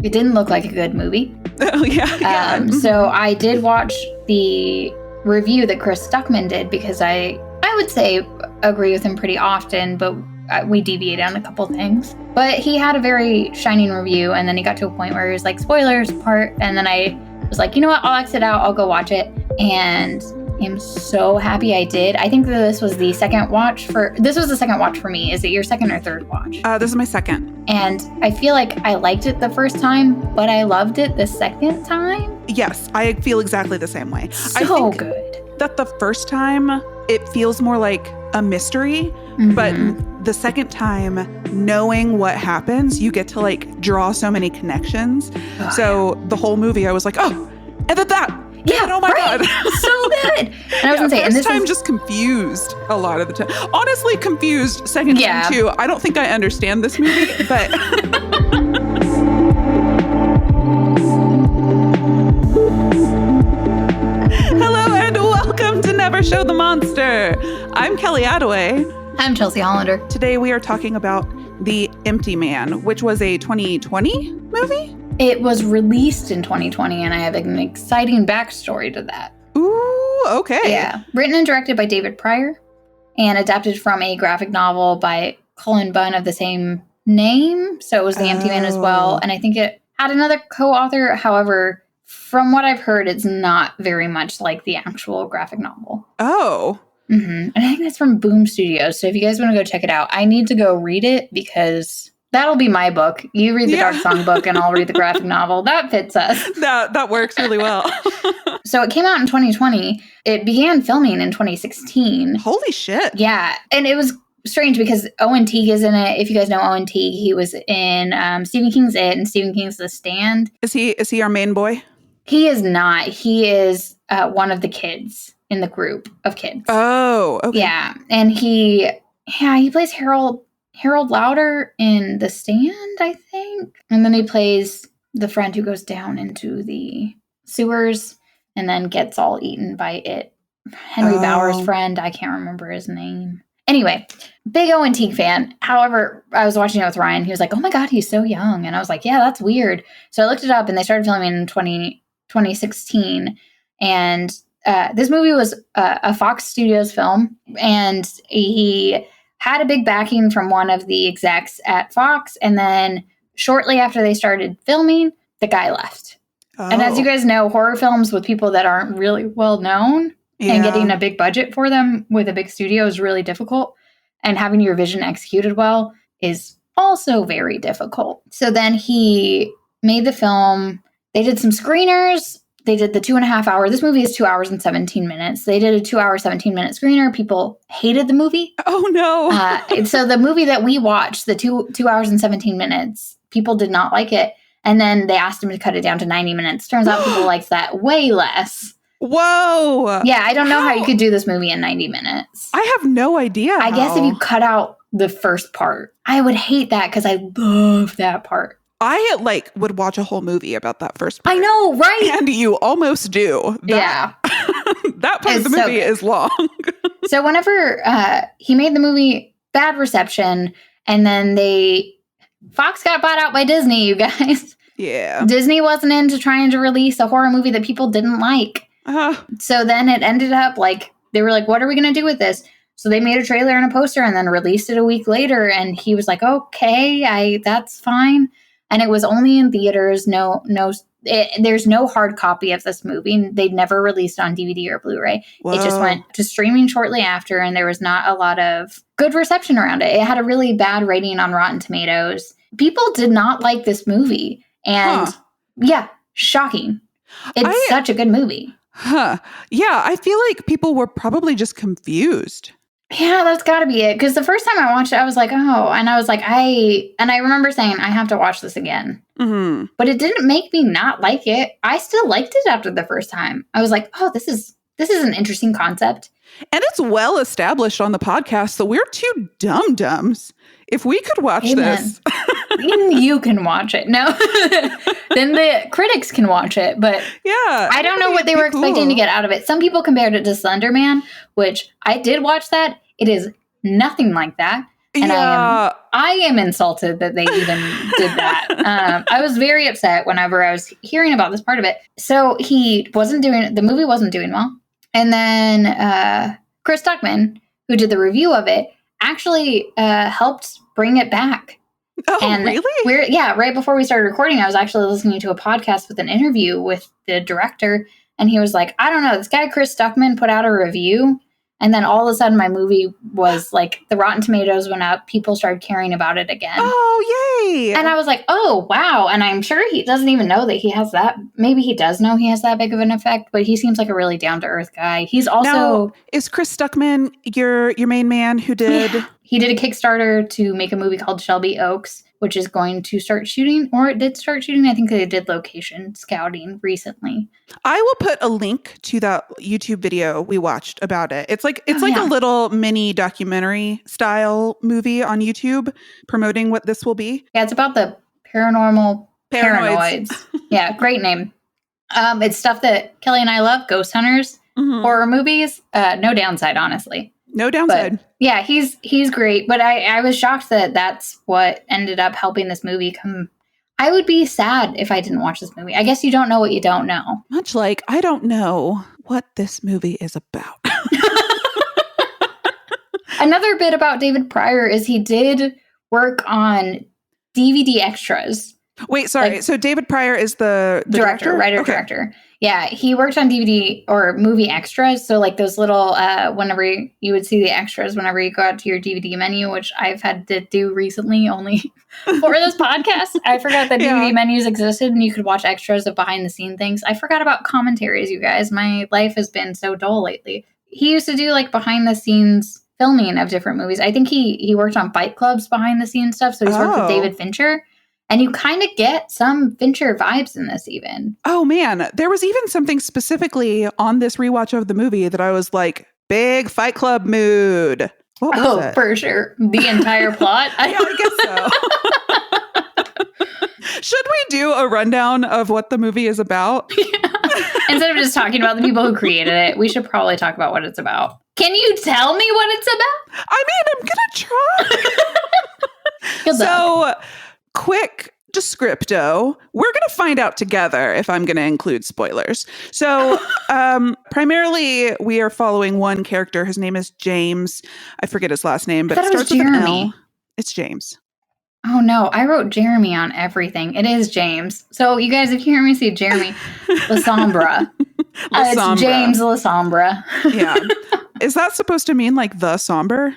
it didn't look like a good movie. Oh, yeah. So I did watch the review that Chris Stuckman did because I would say agree with him pretty often, but we deviate on a couple things. But he had a very shining review, and then he got to a point where he was like, spoilers part, and then I was like, you know what, I'll exit out, I'll go watch it, and I'm so happy I did. I think that this was the second watch for me. Is it your second or third watch? This is my second. And I feel like I liked it the first time, but I loved it the second time. Yes, I feel exactly the same way. I So think good. that the first time it feels more like a mystery, but the second time, knowing what happens, you get to like draw so many connections. So the whole movie, I was like, oh, and then that. Yeah, oh my God. So good. And I was gonna say, first time just confused a lot of the time. Honestly, confused. Second time too. I don't think I understand this movie, but hello and welcome to Never Show the Monster. I'm Kelly Attaway. I'm Chelsea Hollander. Today we are talking about The Empty Man, which was a 2020 movie. It was released in 2020, and I have an exciting backstory to that. Ooh, okay. Yeah. Written and directed by David Pryor, and adapted from a graphic novel by Cullen Bunn of the same name. So it was The Empty Man as well. And I think it had another co-author. However, from what I've heard, it's not very much like the actual graphic novel. Oh. And I think that's from Boom Studios. So if you guys want to go check it out, I need to go read it because that'll be my book. You read the Dark Song book and I'll read the graphic novel. That fits us. That works really well. So it came out in 2020. It began filming in 2016. Holy shit. Yeah. And it was strange because Owen Teague is in it. If you guys know Owen Teague, he was in Stephen King's It and Stephen King's The Stand. Is he our main boy? He is not. He is one of the kids in the group of kids. Oh, okay. Yeah. And he plays Harold Lauder in The Stand, I think. And then he plays the friend who goes down into the sewers and then gets all eaten by it. Henry Bauer's friend. I can't remember his name. Anyway, big Owen Teague fan. However, I was watching it with Ryan. He was like, oh my God, he's so young. And I was like, yeah, that's weird. So I looked it up and they started filming in 2016. And this movie was a Fox Studios film. And he had a big backing from one of the execs at Fox. And then shortly after they started filming, the guy left. Oh. And as you guys know, horror films with people that aren't really well known and getting a big budget for them with a big studio is really difficult. And having your vision executed well is also very difficult. So then he made the film. They did some screeners. They did the 2.5 hour. This movie is 2 hours and 17 minutes. They did a 2 hour, 17-minute screener. People hated the movie. Oh, no. So the movie that we watched, the 2 hours and 17 minutes, people did not like it. And then they asked him to cut it down to 90 minutes. Turns out people liked that way less. Whoa. Yeah, I don't know how you could do this movie in 90 minutes. I have no idea. I guess if you cut out the first part. I would hate that because I love that part. I would watch a whole movie about that first part. I know, right? And you almost do. Yeah. That part of the movie is long. So whenever he made the movie, bad reception, and then Fox got bought out by Disney, you guys. Yeah. Disney wasn't into trying to release a horror movie that people didn't like. So then it ended up they were like, what are we going to do with this? So they made a trailer and a poster and then released it a week later. And he was like, okay, that's fine. And it was only in theaters. There's no hard copy of this movie. They'd never released on DVD or Blu-ray. Whoa. It just went to streaming shortly after, and there was not a lot of good reception around it. It had a really bad rating on Rotten Tomatoes. People did not like this movie. And shocking. It's such a good movie. Yeah, I feel like people were probably just confused. Yeah, that's got to be it. Because the first time I watched it, I was like, oh. And I was like, I remember saying, I have to watch this again. Mm-hmm. But it didn't make me not like it. I still liked it after the first time. I was like, oh, this is an interesting concept. And it's well established on the podcast that we're two dum-dums. If we could watch this. Even you can watch it. No. Then the critics can watch it. But yeah, I don't know what they were expecting to get out of it. Some people compared it to Slender Man, which I did watch that. It is nothing like that. And Yeah. I am insulted that they even did that. I was very upset whenever I was hearing about this part of it. So the movie wasn't doing well. And then Chris Stuckman, who did the review of it, actually helped bring it back. Oh, and really? Right before we started recording, I was actually listening to a podcast with an interview with the director. And he was like, I don't know, this guy Chris Stuckman put out a review. And then all of a sudden my movie was like, the Rotten Tomatoes went up. People started caring about it again. Oh, yay. And I was like, oh, wow. And I'm sure he doesn't even know that he has that. Maybe he does know he has that big of an effect, but he seems like a really down-to-earth guy. He's also... Now, is Chris Stuckman your main man who did... Yeah. He did a Kickstarter to make a movie called Shelby Oaks, which is going to start shooting, or it did start shooting. I think they did location scouting recently. I will put a link to that YouTube video we watched about it. It's like a little mini documentary style movie on YouTube promoting what this will be. Yeah, it's about the paranormal paranoids. Yeah, great name. It's stuff that Kelly and I love, ghost hunters, horror movies. No downside, honestly. No downside. But yeah, he's great. But I was shocked that that's what ended up helping this movie come. I would be sad if I didn't watch this movie. I guess you don't know what you don't know. Much like I don't know what this movie is about. Another bit about David Pryor is he did work on DVD extras. Wait, sorry. So David Pryor is the director? Writer-director. Yeah, he worked on DVD or movie extras. So like those little, whenever you would see the extras whenever you go out to your DVD menu, which I've had to do recently only for this podcast. I forgot that DVD menus existed and you could watch extras of behind the scene things. I forgot about commentaries, you guys. My life has been so dull lately. He used to do like behind the scenes filming of different movies. I think he worked on Fight Club's behind the scenes stuff. So he's worked with David Fincher. And you kind of get some Fincher vibes in this even. Oh, man. There was even something specifically on this rewatch of the movie that I was like, big Fight Club mood. What was it? For sure. The entire plot? Yeah, I guess so. Should we do a rundown of what the movie is about? Yeah. Instead of just talking about the people who created it, we should probably talk about what it's about. Can you tell me what it's about? I mean, I'm going to try. Good luck. So... Quick descripto. We're going to find out together if I'm going to include spoilers. So primarily we are following one character. His name is James. I forget his last name, but it starts with an L. It's James. Oh no, I wrote Jeremy on everything. It is James. So you guys, if you hear me say Jeremy Lasombra, it's James Lasombra. Yeah. Is that supposed to mean like the somber?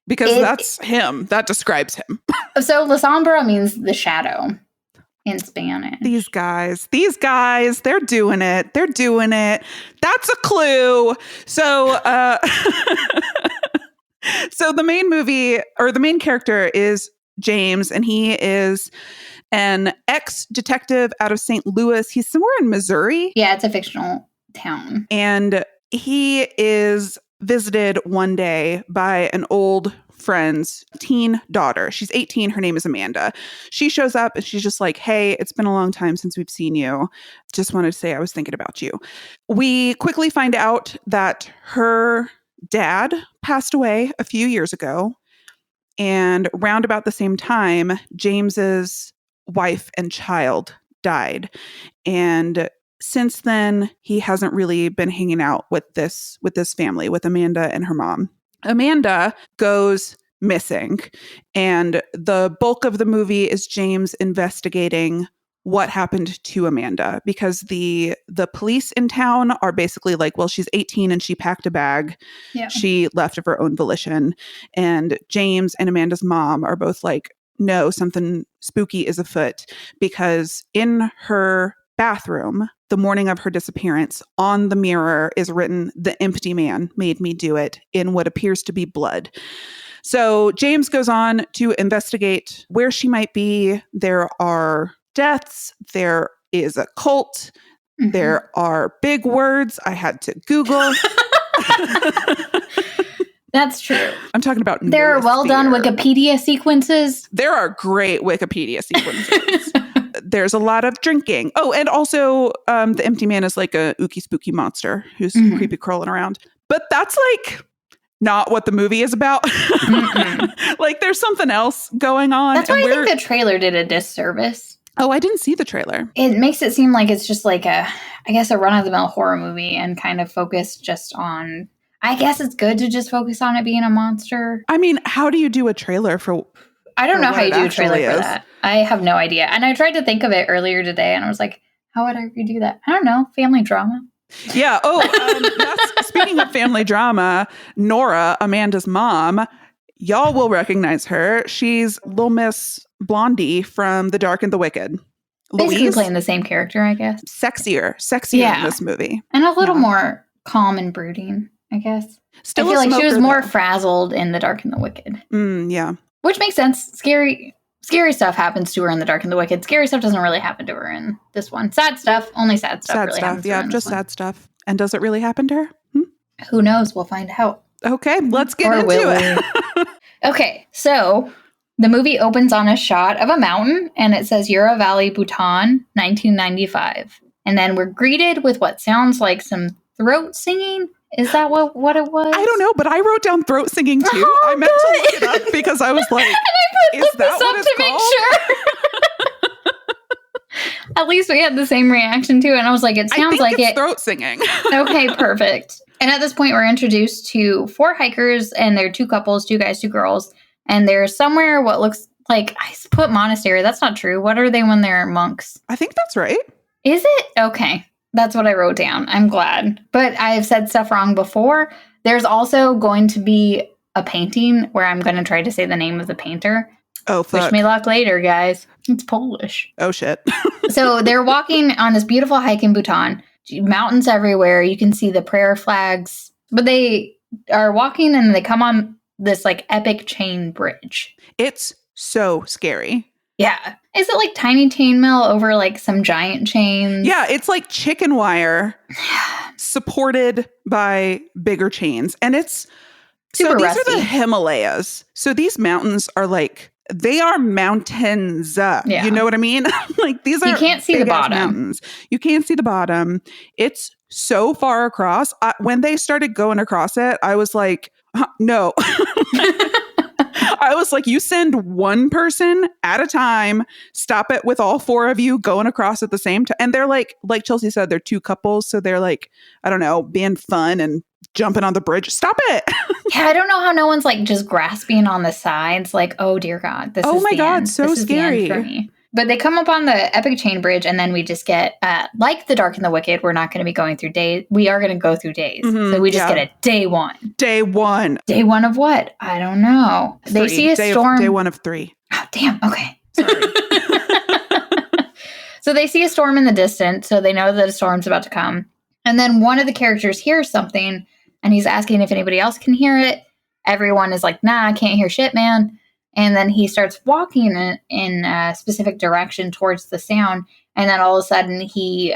Because that's him. That describes him. So La Sombra means the shadow in Spanish. These guys, they're doing it. They're doing it. That's a clue. So, so the main character is James, and he is an ex-detective out of St. Louis. He's somewhere in Missouri. Yeah, it's a fictional town. And he is visited one day by an old friend's teen daughter. She's 18. Her name is Amanda. She shows up and she's just like, hey, it's been a long time since we've seen you. Just wanted to say I was thinking about you. We quickly find out that her dad passed away a few years ago. And round about the same time, James's wife and child died. And since then, he hasn't really been hanging out with this family, with Amanda and her mom. Amanda goes missing, and the bulk of the movie is James investigating what happened to Amanda, because the police in town are basically like, well, she's 18 and she packed a bag. Yeah. She left of her own volition. And James and Amanda's mom are both like, no, something spooky is afoot, because in her bathroom, the morning of her disappearance, on the mirror is written, "The empty man made me do it," in what appears to be blood. So James goes on to investigate where she might be. There are deaths. There is a cult. Mm-hmm. There are big words I had to Google. That's true. I'm talking about there are well-done Wikipedia sequences. There are great Wikipedia sequences. There's a lot of drinking. Oh, and also the empty man is like a ooky spooky monster who's creepy crawling around. But that's like not what the movie is about. Like there's something else going on. That's why I think the trailer did a disservice. Oh, I didn't see the trailer. It makes it seem like it's just like a run-of-the-mill horror movie and kind of focused just on... I guess it's good to just focus on it being a monster. I mean, how do you do a trailer for... I don't know how you do a trailer for that. I have no idea. And I tried to think of it earlier today, and I was like, how would I redo that? I don't know. Family drama. Yeah. Oh, speaking of family drama, Nora, Amanda's mom, y'all will recognize her. She's Little Miss Blondie from The Dark and the Wicked. Basically Louise, playing the same character, I guess. Sexier in this movie. And a little more calm and brooding, I guess. Still I feel like she was more though. frazzled in The Dark and the Wicked. Yeah. Which makes sense. Scary stuff happens to her in The Dark and the Wicked. Scary stuff doesn't really happen to her in this one. Sad stuff. Only sad stuff Sad really stuff. happens Yeah, to her in just this one. sad stuff. And does it really happen to her? Who knows? We'll find out. Okay, let's get into it. Okay, so the movie opens on a shot of a mountain, and it says Euro Valley, Bhutan, 1995. And then we're greeted with what sounds like some throat singing. Is that what it was? I don't know, but I wrote down throat singing too. Oh, I meant to look it up because I was like, is that what it's called? At least we had the same reaction to it. And I was like, it sounds like it's throat singing. Okay, perfect. And at this point, we're introduced to 4 hikers, and they're 2 couples, 2 guys, 2 girls. And they're somewhere what looks like, I put monastery. That's not true. What are they when they're monks? I think that's right. Is it? Okay. That's what I wrote down. I'm glad. But I've said stuff wrong before. There's also going to be a painting where I'm going to try to say the name of the painter. Oh, fuck. Wish me luck later, guys. It's Polish. Oh, shit. So they're walking on this beautiful hike in Bhutan. Mountains everywhere. You can see the prayer flags. But they are walking and they come on this like epic chain bridge. It's so scary. Yeah. Is it like tiny chainmail over like some giant chains? Yeah, it's like chicken wire supported by bigger chains. And it's... Super so these rusty. are the Himalayas. So these mountains are like... They are mountains. Yeah. You know what I mean? Like these are... You can't see the bottom. Mountains. You can't see the bottom. It's so far across. When they started going across it, I was like, no. I was like, you send one person at a time, stop it with all 4 of you going across at the same time. And they're like Chelsea said, they're 2 couples. So they're like, I don't know, being fun and jumping on the bridge. Stop it. Yeah, I don't know how no one's like just grasping on the sides. Like, oh dear God, this is the end. So this scary. Is the end for me. But they come up on the epic chain bridge, and then we just get, like The Dark and the Wicked, we're not going to be going through days. We are going to go through days. So we just get a day 1. Day 1. Day 1 of what? I don't know. 3. They see a storm. Day 1 of 3. Oh, damn. Okay. Sorry. So they see a storm in the distance, so they know that a storm's about to come. And then one of the characters hears something, and he's asking if anybody else can hear it. Everyone is like, nah, I can't hear shit, man. And then he starts walking in a specific direction towards the sound. And then all of a sudden he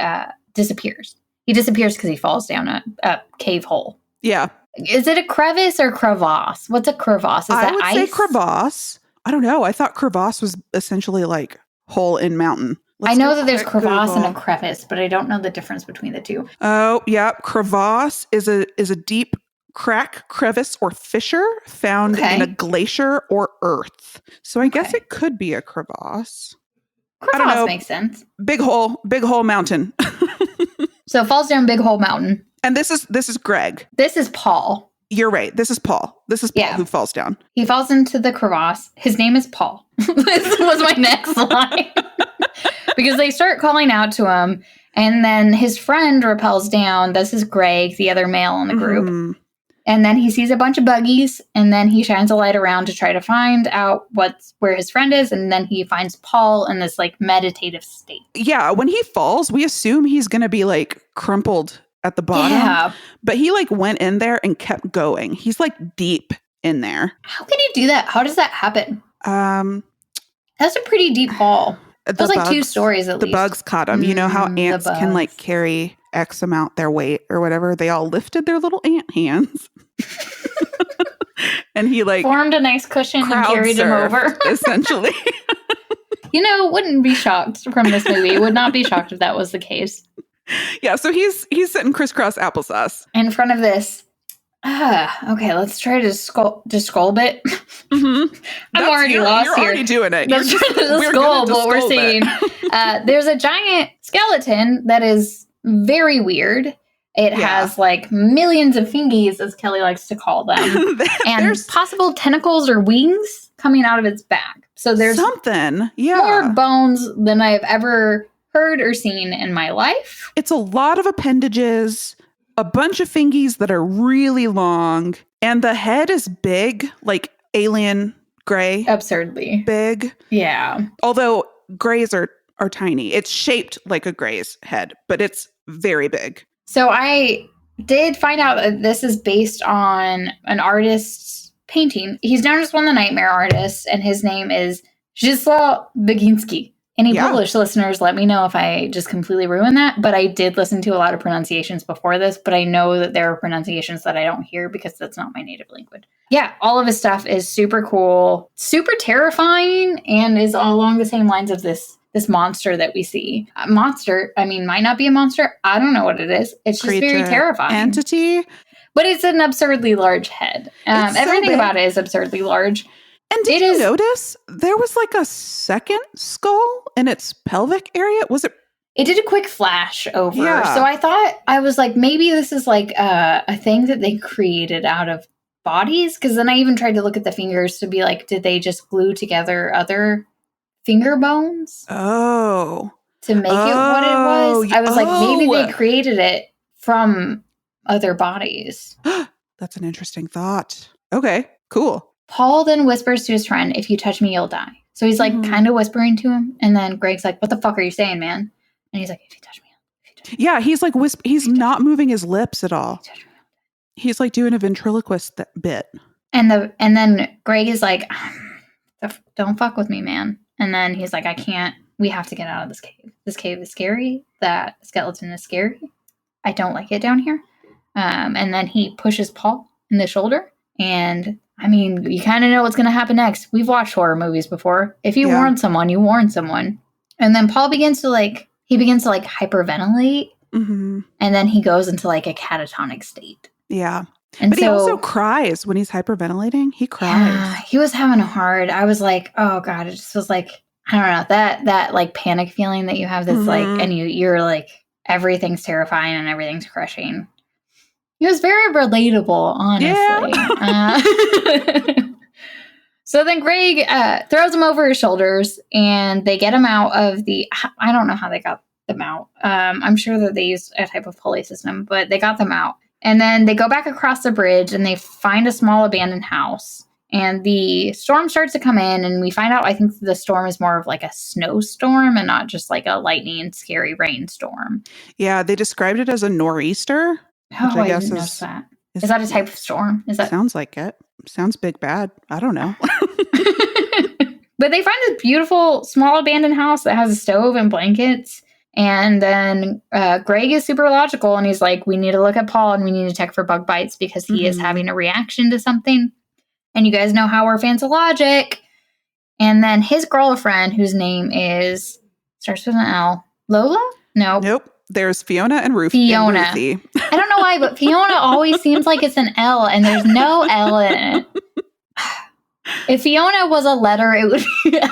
disappears. He disappears because he falls down a cave hole. Yeah. Is it a crevice or crevasse? What's a crevasse? Is that ice? I would say crevasse. I don't know. I thought crevasse was essentially like hole in mountain. I know that there's crevasse and a crevice, but I don't know the difference between the two. Oh, yeah. Crevasse is a deep crack, crevice, or fissure found in a glacier or earth. So I guess it could be a crevasse. Crevasse makes sense. Big hole mountain. So falls down big hole mountain. And this is Greg. This is Paul. You're right. This is Paul. This is Paul who falls down. He falls into the crevasse. His name is Paul. This was my next line. Because they start calling out to him, and then his friend rappels down. This is Greg, the other male in the group. Mm-hmm. And then he sees a bunch of buggies, and then he shines a light around to try to find out where his friend is, and then he finds Paul in this like meditative state. Yeah, when he falls, we assume he's going to be like crumpled at the bottom. Yeah. But he like went in there and kept going. He's like deep in there. How can you do that? How does that happen? That's a pretty deep fall. It was like 2 stories at least. The bugs caught him. You know how ants can like carry X amount their weight or whatever? They all lifted their little ant hands. And he like formed a nice cushion and carried him over. Essentially. You know, wouldn't be shocked from this movie. Would not be shocked if that was the case. Yeah, so he's sitting crisscross applesauce. In front of this Okay, let's try to describe it. Mm-hmm. I'm already lost you're here. Already doing it. Let's try to describe what we're seeing. There's a giant skeleton that is very weird. It has like millions of fingies, as Kelly likes to call them, and possible tentacles or wings coming out of its back. So there's something, more bones than I have ever heard or seen in my life. It's a lot of appendages, a bunch of fingies that are really long, and the head is big, like alien gray. Absurdly big. Yeah. Although grays are tiny. It's shaped like a gray's head, but it's very big. So I did find out that this is based on an artist's painting. He's known as one of the nightmare artists, and his name is Zdzisław Beginski. Any Polish listeners, let me know if I just completely ruined that. But I did listen to a lot of pronunciations before this, but I know that there are pronunciations that I don't hear because that's not my native language. Yeah, all of his stuff is super cool, super terrifying, and is all along the same lines of this monster that we see. Monster, I mean, might not be a monster. I don't know what it is. It's just very terrifying. Entity. But it's an absurdly large head. Everything about it is absurdly large. And did you notice there was like a second skull in its pelvic area? Was it? It did a quick flash over. Yeah. So I was like, maybe this is like a thing that they created out of bodies. Because then I even tried to look at the fingers to be like, did they just glue together other finger bones? Oh. To make it what it was? I was like, maybe they created it from other bodies. That's an interesting thought. Okay, cool. Paul then whispers to his friend, if you touch me, you'll die. So he's like kind of whispering to him. And then Greg's like, what the fuck are you saying, man? And he's like, if you touch me. Yeah, he's like, he's not moving his lips at all. He's like doing a ventriloquist bit. And then Greg is like, don't fuck with me, man. And then he's like, I can't, we have to get out of this cave. This cave is scary. That skeleton is scary. I don't like it down here. And then he pushes Paul in the shoulder. And I mean, you kind of know what's going to happen next. We've watched horror movies before. If you warn someone, you warn someone. And then Paul begins to hyperventilate. Mm-hmm. And then he goes into like a catatonic state. Yeah. But he also cries when he's hyperventilating. He cries. Yeah, he was having a hard. I was like, oh God, it just was like, I don't know, that like panic feeling that you have that's like, and you're like, everything's terrifying and everything's crushing. It was very relatable, honestly. Yeah. So then Greg throws him over his shoulders and they get him out of I don't know how they got them out. I'm sure that they used a type of pulley system, but they got them out. And then they go back across the bridge and they find a small abandoned house. And the storm starts to come in and we find out, I think the storm is more of like a snowstorm and not just like a lightning and scary rainstorm. Yeah, they described it as a nor'easter. Oh, I didn't notice that. Is that a type of storm? Sounds like it. Sounds big bad. I don't know. But they find this beautiful small abandoned house that has a stove and blankets. And then Greg is super logical and he's like, we need to look at Paul and we need to check for bug bites because he is having a reaction to something. And you guys know how we're fans of logic. And then his girlfriend, whose name starts with an L. Lola? No. Nope. There's Fiona and Fiona. And Ruthie. I don't know why, but Fiona always seems like it's an L and there's no L in it. If Fiona was a letter, it would be L.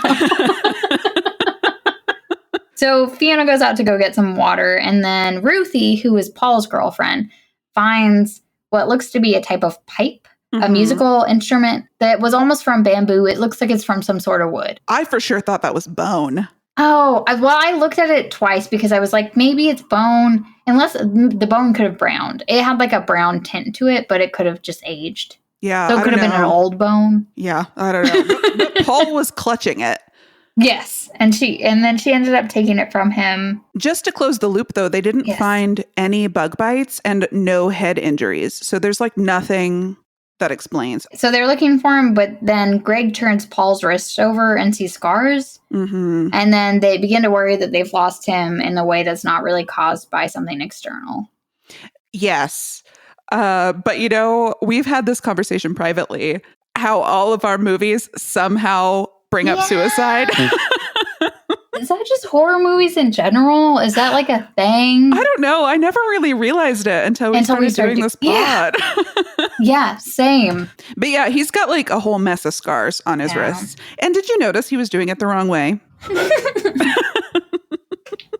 So Fiona goes out to go get some water. And then Ruthie, who is Paul's girlfriend, finds what looks to be a type of pipe. A musical instrument that was almost from bamboo. It looks like it's from some sort of wood. I for sure thought that was bone. Oh, well, I looked at it twice because I was like, maybe it's bone, unless the bone could have browned. It had like a brown tint to it, but it could have just aged. Yeah. So it could have been an old bone. Yeah, I don't know. But Paul was clutching it. Yes. And then she ended up taking it from him. Just to close the loop, though, they didn't find any bug bites and no head injuries. So there's like nothing that explains. So they're looking for him, but then Greg turns Paul's wrist over and sees scars. Mm-hmm. And then they begin to worry that they've lost him in a way that's not really caused by something external. Yes. But, we've had this conversation privately, how all of our movies somehow bring up suicide. Is that just horror movies in general? Is that like a thing? I don't know. I never really realized it until we started doing this pod. Yeah, same. But yeah, he's got like a whole mess of scars on his wrists. And did you notice he was doing it the wrong way?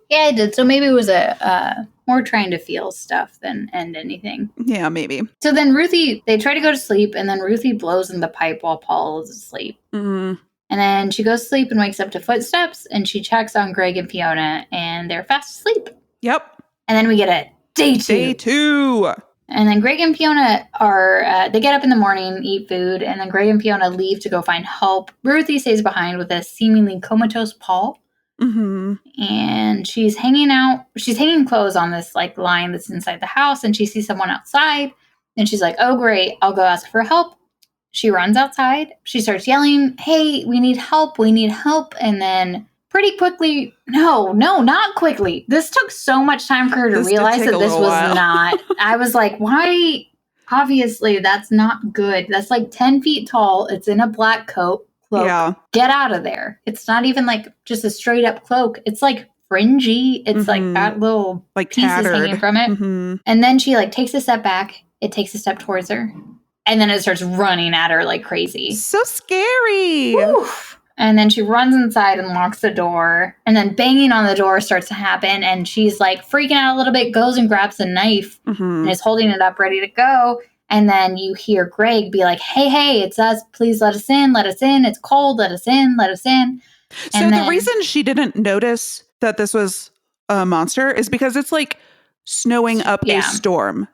Yeah, I did. So maybe it was a more trying to feel stuff than end anything. Yeah, maybe. So then Ruthie, they try to go to sleep, and then Ruthie blows in the pipe while Paul is asleep. Mm-hmm. And then she goes to sleep and wakes up to footsteps, and she checks on Greg and Fiona, and they're fast asleep. Yep. And then we get a day 2. Day 2. And then Greg and Fiona are, they get up in the morning, eat food, and then Greg and Fiona leave to go find help. Ruthie stays behind with a seemingly comatose Paul. Mm-hmm. And she's hanging clothes on this like line that's inside the house, and she sees someone outside, and she's like, oh great, I'll go ask for help. She runs outside. She starts yelling, hey, we need help. And then pretty quickly, no, not quickly. This took so much time for her to realize that this was not. I was like, why? Obviously, that's not good. That's like 10 feet tall. It's in a black cloak. Yeah. Get out of there. It's not even like just a straight up cloak. It's like fringy. It's like got little like pieces tattered. Hanging from it. Mm-hmm. And then she like takes a step back. It takes a step towards her. And then it starts running at her like crazy. So scary. Oof. And then she runs inside and locks the door. And then banging on the door starts to happen. And she's like freaking out a little bit, goes and grabs a knife and is holding it up ready to go. And then you hear Greg be like, hey, it's us. Please let us in. It's cold. Let us in. So the reason she didn't notice that this was a monster is because it's like snowing up a storm.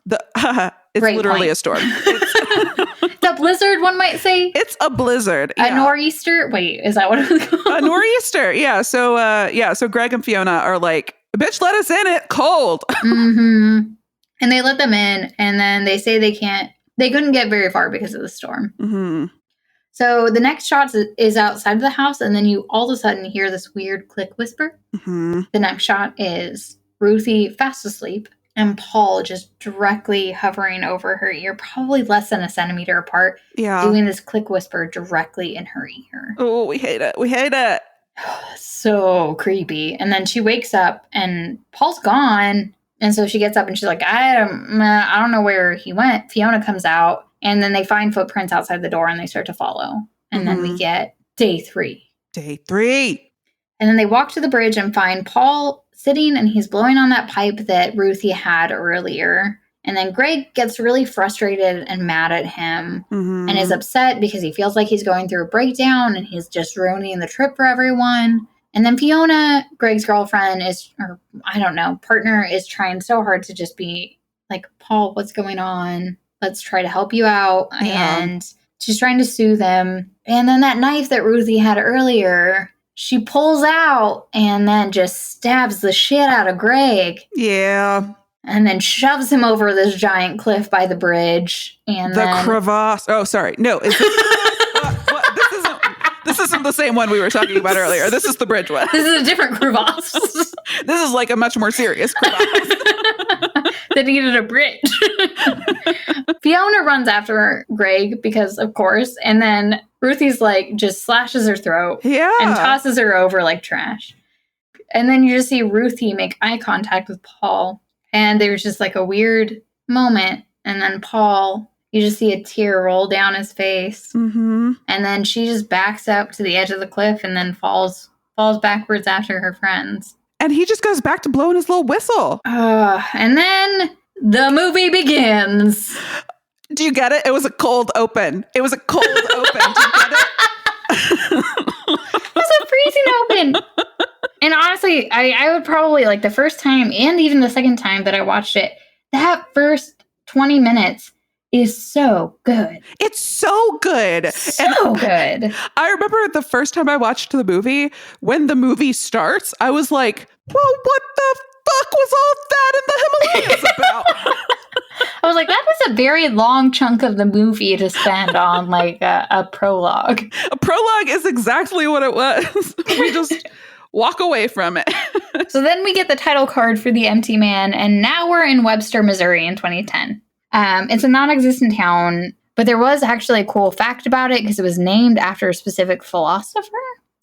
It's great literally point. A storm. It's a blizzard, one might say. It's a blizzard. Yeah. A nor'easter. Wait, is that what it was called? A nor'easter. Yeah. So Greg and Fiona are like, bitch, let us in. It's cold. Mm-hmm. And they let them in, and then they say they couldn't get very far because of the storm. Mm-hmm. So the next shot is outside of the house, and then you all of a sudden hear this weird click whisper. Mm-hmm. The next shot is Ruthie fast asleep, and Paul just directly hovering over her ear, probably less than a centimeter apart, doing this click whisper directly in her ear. Oh, we hate it. So creepy. And then she wakes up, and Paul's gone. And so she gets up and she's like, I don't know where he went. Fiona comes out, and then they find footprints outside the door, and they start to follow. And then we get day 3. Day 3. And then they walk to the bridge and find Paul sitting, and he's blowing on that pipe that Ruthie had earlier. And then Greg gets really frustrated and mad at him and is upset because he feels like he's going through a breakdown and he's just ruining the trip for everyone. And then Fiona, Greg's girlfriend, partner, is trying so hard to just be like, Paul, what's going on? Let's try to help you out. Yeah. And she's trying to soothe him. And then that knife that Ruthie had earlier, she pulls out and then just stabs the shit out of Greg. Yeah. And then shoves him over this giant cliff by the bridge. And crevasse. Oh, sorry. No. This isn't the same one we were talking about earlier. This is the bridge one. This is a different crevasse. This is like a much more serious crevasse. That needed a bridge. Fiona runs after Greg because, of course, and then Ruthie's like just slashes her throat and tosses her over like trash. And then you just see Ruthie make eye contact with Paul, and there's just like a weird moment, and then Paul, you just see a tear roll down his face. Mm-hmm. And then she just backs up to the edge of the cliff and then falls backwards after her friends. And he just goes back to blowing his little whistle. And then the movie begins. Do you get it? It was a cold open. Do you get it? It was a freezing open. And honestly, I would probably, like, the first time and even the second time that I watched it, that first 20 minutes is so good. It's so good. Good. I remember the first time I watched the movie, when the movie starts, I was like, well, what the fuck was all that in the Himalayas about? I was like, that is a very long chunk of the movie to spend on like a prologue. A prologue is exactly what it was. We just walk away from it. So then we get the title card for The Empty Man, and now we're in Webster, Missouri in 2010. It's a non-existent town, but there was actually a cool fact about it because it was named after a specific philosopher.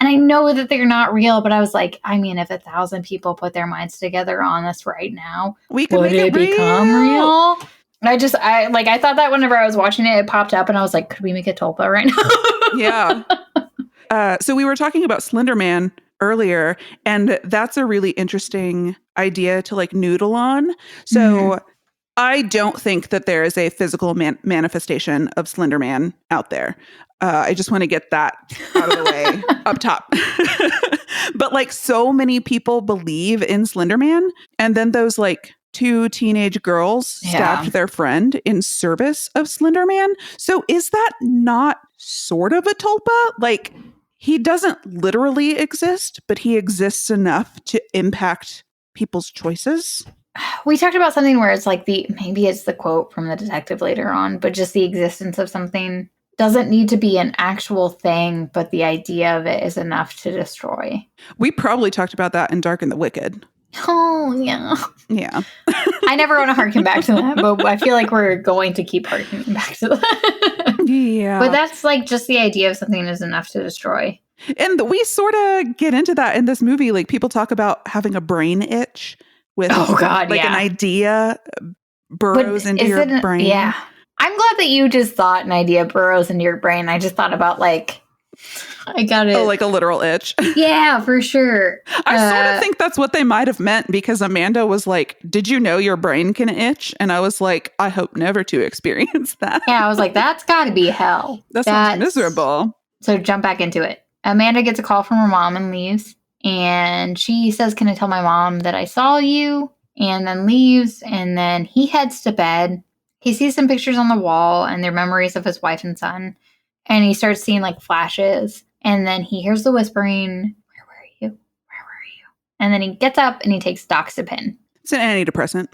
And I know that they're not real, but I was like, I mean, if 1,000 people put their minds together on this right now, we could would make it become real? I thought that whenever I was watching it, it popped up and I was like, could we make a tulpa right now? Yeah. So we were talking about Slender Man earlier, and that's a really interesting idea to like noodle on. So I don't think that there is a physical manifestation of Slender Man out there. I just want to get that out of the way up top. But like so many people believe in Slender Man, and then those like 2 teenage girls stabbed their friend in service of Slender Man. So is that not sort of a tulpa? Like he doesn't literally exist, but he exists enough to impact people's choices. We talked about something where it's like maybe it's the quote from the detective later on, but just the existence of something doesn't need to be an actual thing, but the idea of it is enough to destroy. We probably talked about that in Dark and the Wicked. Oh, yeah. Yeah. I never want to harken back to that, but I feel like we're going to keep harkening back to that. Yeah. But that's like just the idea of something is enough to destroy. And we sort of get into that in this movie. Like people talk about having a brain itch with an idea burrows into your brain. Yeah. I'm glad that you just thought an idea burrows into your brain. I just thought about I got it. Oh, like a literal itch. Yeah, for sure. I sort of think that's what they might have meant because Amanda was like, did you know your brain can itch? And I was like, I hope never to experience that. Yeah, I was like, that's got to be hell. That sounds miserable. So jump back into it. Amanda gets a call from her mom and leaves. And she says, can I tell my mom that I saw you? And then leaves. And then he heads to bed. He sees some pictures on the wall and they're memories of his wife and son. And he starts seeing like flashes. And then he hears the whispering, where were you? Where were you? And then he gets up and he takes doxepin. It's an antidepressant.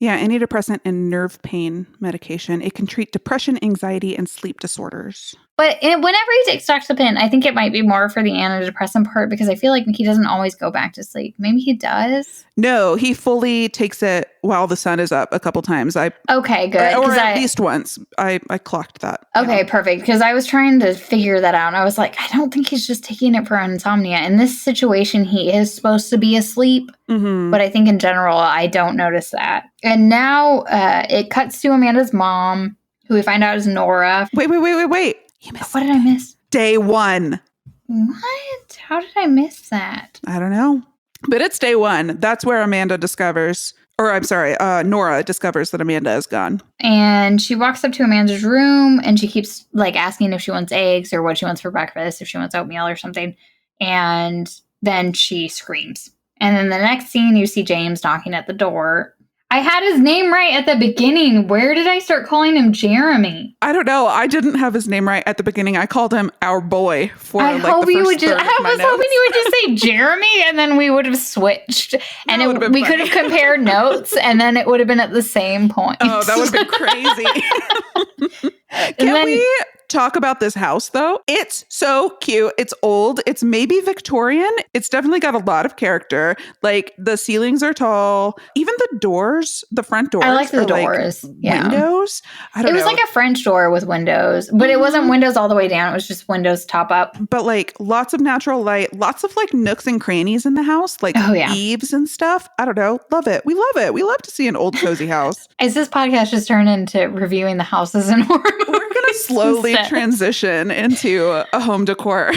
Yeah, antidepressant and nerve pain medication. It can treat depression, anxiety, and sleep disorders. But whenever he takes doxepin, I think it might be more for the antidepressant part because I feel like he doesn't always go back to sleep. Maybe he does. No, he fully takes it while the sun is up a couple times. Okay, good. Or at least once. I clocked that. Okay, perfect. Because I was trying to figure that out. And I was like, I don't think he's just taking it for insomnia. In this situation, he is supposed to be asleep. Mm-hmm. But I think in general, I don't notice that. And now it cuts to Amanda's mom, who we find out is Nora. Wait. You missed what did I miss? Day 1. What? How did I miss that? I don't know. But it's day 1. That's where Nora discovers that Amanda is gone. And she walks up to Amanda's room and she keeps like asking if she wants eggs or what she wants for breakfast, if she wants oatmeal or something. And then she screams. And then the next scene, you see James knocking at the door. I had his name right at the beginning. Where did I start calling him Jeremy? I don't know. I didn't have his name right at the beginning. I called him our boy for I was hoping you would just say Jeremy and then we would have switched. And we could have compared notes and then it would have been at the same point. Oh, that would have been crazy. Can we talk about this house though? It's so cute. It's old. It's maybe Victorian. It's definitely got a lot of character. Like the ceilings are tall. Even the doors, the front doors. I like the doors. Windows. I don't know. It was like a French door with windows, but it wasn't windows all the way down. It was just windows top up. But like lots of natural light, lots of like nooks and crannies in the house, like eaves and stuff. I don't know. Love it. We love it. We love to see an old cozy house. Is this podcast just turned into reviewing the houses in horror movies? We're going to slowly transition into a home decor.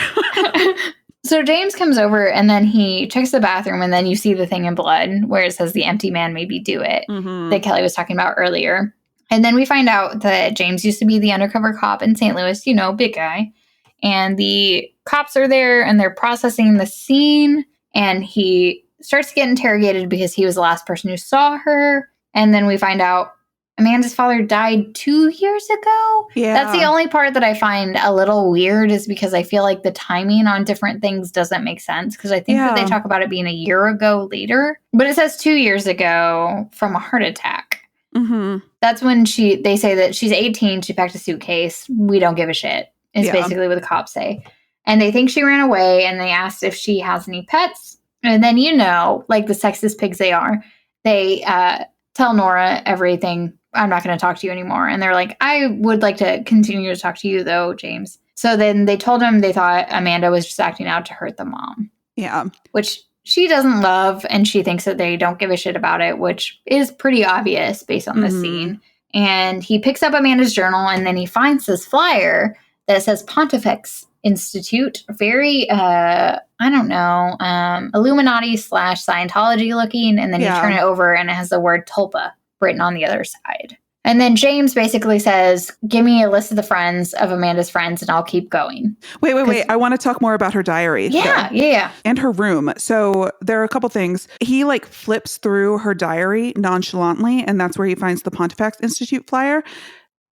So James comes over and then he checks the bathroom and then you see the thing in blood where it says the empty man maybe do it that Kelly was talking about earlier. And then we find out that James used to be the undercover cop in St. Louis, big guy. And the cops are there and they're processing the scene and he starts to get interrogated because he was the last person who saw her. And then we find out Amanda's father died 2 years ago. Yeah. That's the only part that I find a little weird is because I feel like the timing on different things doesn't make sense. Because I think that they talk about it being a year ago later. But it says 2 years ago from a heart attack. Mm-hmm. That's when they say that she's 18. She packed a suitcase. We don't give a shit. Is basically what the cops say. And they think she ran away. And they asked if she has any pets. And then, like the sexist pigs they are, they tell Nora everything. I'm not going to talk to you anymore. And they're like, I would like to continue to talk to you, though, James. So then they told him they thought Amanda was just acting out to hurt the mom. Yeah. Which she doesn't love, and she thinks that they don't give a shit about it, which is pretty obvious based on this scene. And he picks up Amanda's journal, and then he finds this flyer that says Pontifex Institute. Very, I don't know, Illuminati / Scientology looking. And then you turn it over, and it has the word Tulpa written on the other side. And then James basically says, give me a list of the friends of Amanda's friends and I'll keep going. Wait. I want to talk more about her diary. Yeah. And her room. So there are a couple things. He like flips through her diary nonchalantly, and that's where he finds the Pontifex Institute flyer.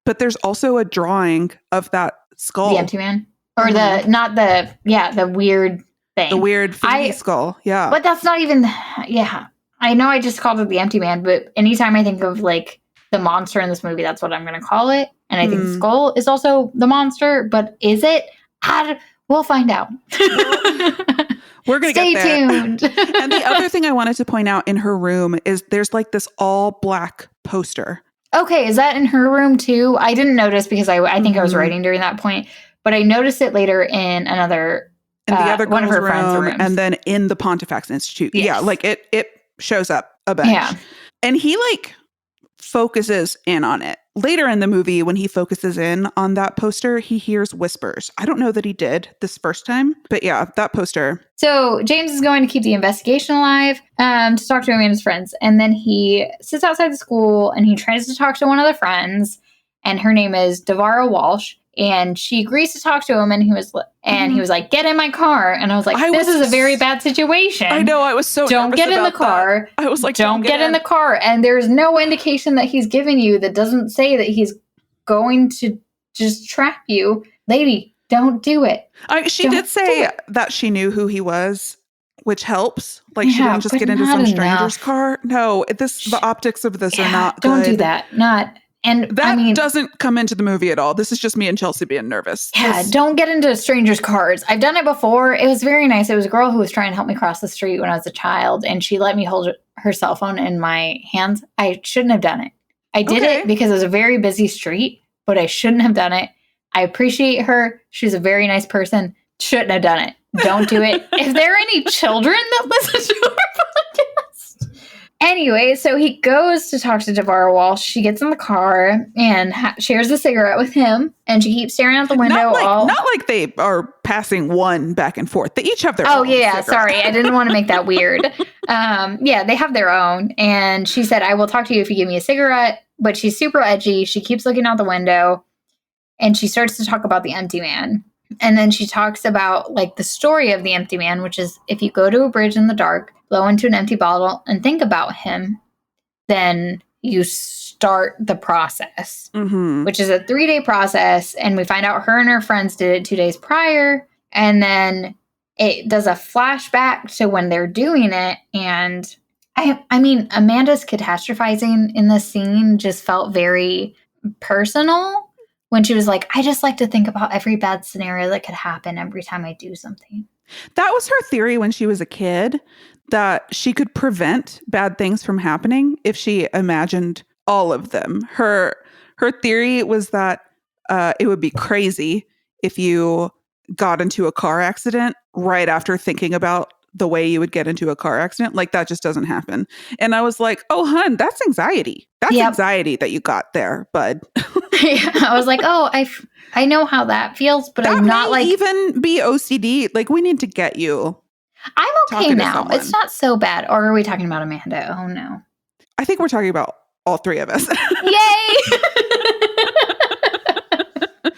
But there's also a drawing of that skull. The Empty Man? Or the weird thing. The weird skull. Yeah. But that's not even, I know I just called it the Empty Man, but anytime I think of like the monster in this movie, that's what I'm going to call it. And I think the skull is also the monster, but is it? We'll find out. We're going to get there. Stay tuned. And the other thing I wanted to point out in her room is there's like this all black poster. Okay, is that in her room too? I didn't notice because I think I was writing during that point, but I noticed it later in another in the other one of her friends' room, rooms. and then in the Pontifex Institute. Yes. Yeah, like it shows up a bunch. Yeah. And he like focuses in on it. Later in the movie, when he focuses in on that poster, he hears whispers. I don't know that he did this first time, but yeah, that poster. So James is going to keep the investigation alive to talk to Amanda's friends. And then he sits outside the school and he tries to talk to one of the friends. And her name is Devara Walsh. And she agrees to talk to him. And he was like, get in my car. And I was like, this is a very bad situation. I know. I was so Don't nervous get in the about car. that. I was like, don't get in the car. And there's no indication that he's giving you that doesn't say that he's going to just trap you. Lady, don't do it. She did say that she knew who he was, which helps. Like, she didn't just get into some stranger's car. No, the optics of this are not good. Don't do that. And that doesn't come into the movie at all. This is just me and Chelsea being nervous. Yeah, don't get into strangers' cars. I've done it before. It was very nice. It was a girl who was trying to help me cross the street when I was a child, and she let me hold her cell phone in my hands. I shouldn't have done it. I did it because it was a very busy street, but I shouldn't have done it. I appreciate her. She's a very nice person. Shouldn't have done it. Don't do it. If there are any children that listen to our podcast. Anyway, so he goes to talk to Devara Walsh. She gets in the car and shares a cigarette with him, and she keeps staring out the window. Not like they are passing one back and forth. They each have their own cigarette. Sorry. I didn't want to make that weird. They have their own. And she said, I will talk to you if you give me a cigarette. But she's super edgy. She keeps looking out the window, and she starts to talk about the Empty Man. And then she talks about like the story of the Empty Man, which is if you go to a bridge in the dark, blow into an empty bottle and think about him, then you start the process, which is a 3-day process. And we find out her and her friends did it 2 days prior. And then it does a flashback to when they're doing it. And I mean, Amanda's catastrophizing in this scene just felt very personal when she was like, I just like to think about every bad scenario that could happen every time I do something. That was her theory when she was a kid, that she could prevent bad things from happening if she imagined all of them. Her theory was that it would be crazy if you got into a car accident right after thinking about the way you would get into a car accident. Like, that just doesn't happen. And I was like, oh, hun, that's anxiety. That's anxiety that you got there, bud. Yeah, I was like, oh, I know how that feels, but I'm not like even be OCD. Like, we need to get you. I'm okay now. It's not so bad. Or are we talking about Amanda? Oh no. I think we're talking about all three of us. Yay!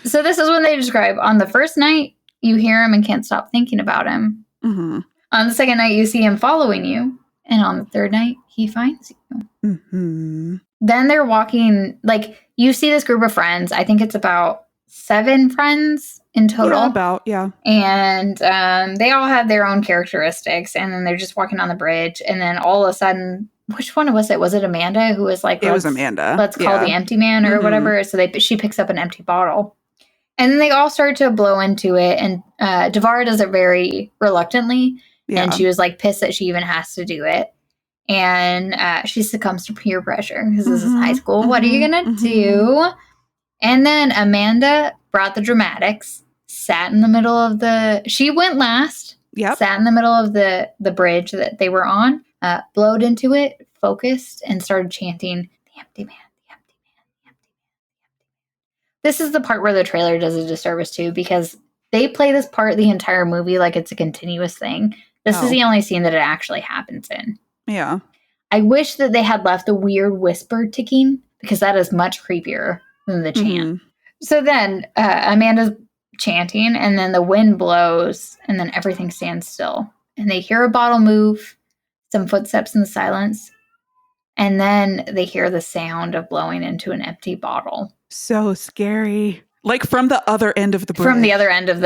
So this is when they describe on the first night you hear him and can't stop thinking about him. Mm-hmm. On the second night you see him following you, and on the third night he finds you. Mm-hmm. Then they're walking, like, you see this group of friends. I think it's about 7 friends in total. Yeah. And they all have their own characteristics. And then they're just walking on the bridge. And then all of a sudden, which one was it? Was it Amanda who was like, it was Amanda. Let's call the Empty Man or whatever. So she picks up an empty bottle. And then they all start to blow into it. And Devara does it very reluctantly. Yeah. And she was like pissed that she even has to do it. And she succumbs to peer pressure because this is high school. What are you going to do? And then Amanda brought the dramatics. sat in the middle of she went last. Yep. Sat in the middle of the bridge that they were on, blowed into it, focused, and started chanting, "The empty man, the empty man, the empty man, the empty man." This is the part where the trailer does a disservice too, because they play this part the entire movie like it's a continuous thing. This is the only scene that it actually happens in. Yeah. I wish that they had left the weird whisper ticking, because that is much creepier than the chant. So then Amanda's chanting, and then the wind blows, and then everything stands still. And they hear a bottle move, some footsteps in the silence, and then they hear the sound of blowing into an empty bottle. So scary. Like from the other end of the bridge. From the other end of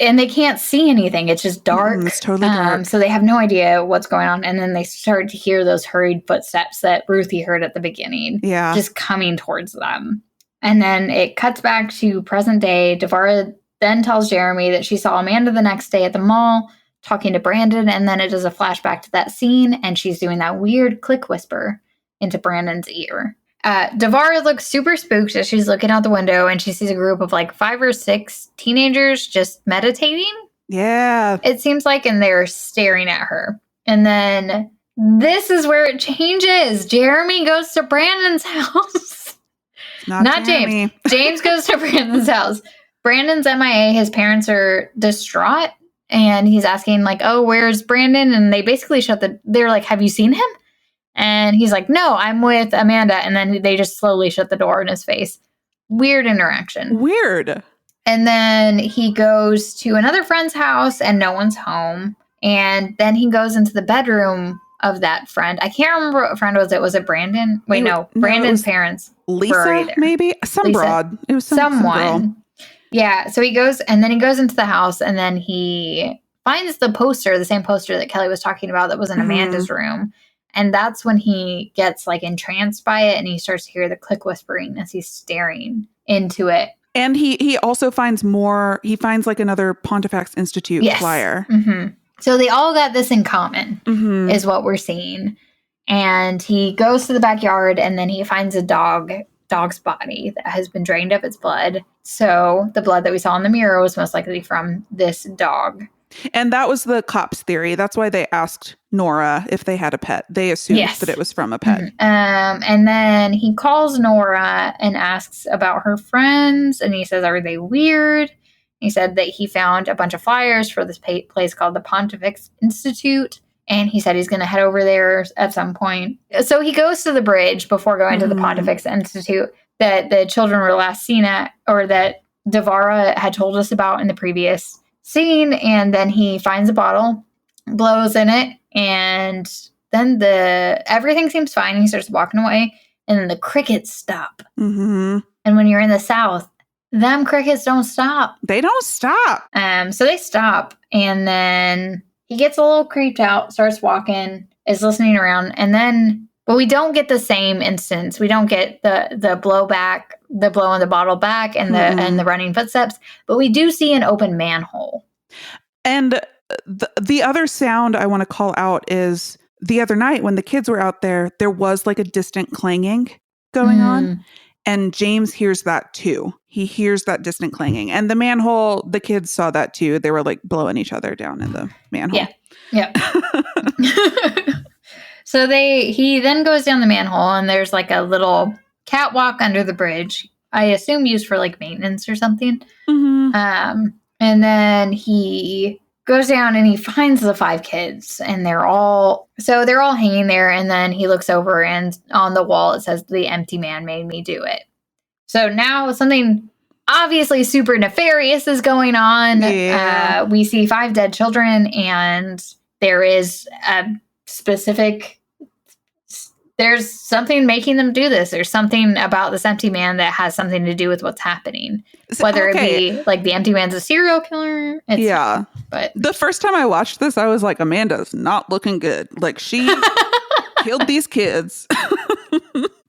and they can't see anything. It's just dark. It's totally dark. So they have no idea what's going on. And then they start to hear those hurried footsteps that Ruthie heard at the beginning. Yeah. Just coming towards them. And then it cuts back to present day. Devara then tells Jeremy that she saw Amanda the next day at the mall talking to Brandon. And then it does a flashback to that scene. And she's doing that weird click whisper into Brandon's ear. Devara looks super spooked as she's looking out the window, and she sees a group of like 5 or 6 teenagers just meditating. Yeah. It seems like, and they're staring at her. And then this is where it changes. Jeremy goes to Brandon's house. Not James. James goes to Brandon's house. Brandon's MIA. His parents are distraught, and he's asking like, "Oh, where's Brandon?" And they basically they're like, "Have you seen him?" And he's like, "No, I'm with Amanda." And then they just slowly shut the door in his face. Weird interaction. Weird. And then he goes to another friend's house and no one's home. And then he goes into the bedroom of that friend. I can't remember what friend was it. Was it Brandon? Wait, no. Brandon's parents. Lisa, maybe? Some broad. It was someone. Yeah. So he goes into the house, and then he finds the poster, the same poster that Kelly was talking about that was in Amanda's room. And that's when he gets like entranced by it, and he starts to hear the click whispering as he's staring into it. And he also finds he finds like another Pontifex Institute flyer. Mm-hmm. So they all got this in common, is what we're seeing. And he goes to the backyard, and then he finds a dog's body that has been drained of its blood. So the blood that we saw in the mirror was most likely from this dog. And that was the cops' theory. That's why they asked Nora if they had a pet. They assumed that it was from a pet. And then he calls Nora and asks about her friends. And he says, "Are they weird?" He said that he found a bunch of flyers for this place called the Pontifex Institute. And he said he's going to head over there at some point. So he goes to the bridge before going to the Pontifex Institute that the children were last seen at, or that Devara had told us about in the previous scene. And then he finds a bottle, blows in it, and then everything seems fine. He starts walking away, and then the crickets stop. And when you're in the South, them crickets don't stop. They don't stop. So they stop, and then he gets a little creeped out, starts walking, is listening around, but we don't get the same instance. We don't get the blowback, the blow in the bottle back, and the running footsteps, but we do see an open manhole. And the other sound I want to call out is the other night when the kids were out there was like a distant clanging going on. And James hears that too. He hears that distant clanging. And the manhole, the kids saw that too. They were like blowing each other down in the manhole. Yeah. So he then goes down the manhole, and there's like a little catwalk under the bridge. I assume used for like maintenance or something. And then he goes down and he finds the 5 kids, and they're all hanging there. And then he looks over, and on the wall it says, "The empty man made me do it." So now something obviously super nefarious is going on. Yeah. We see 5 dead children, and there is a specific, there's something making them do this. There's something about this empty man that has something to do with what's happening. Whether it be like the empty man's a serial killer. But the first time I watched this, I was like, Amanda's not looking good. Like, she killed these kids.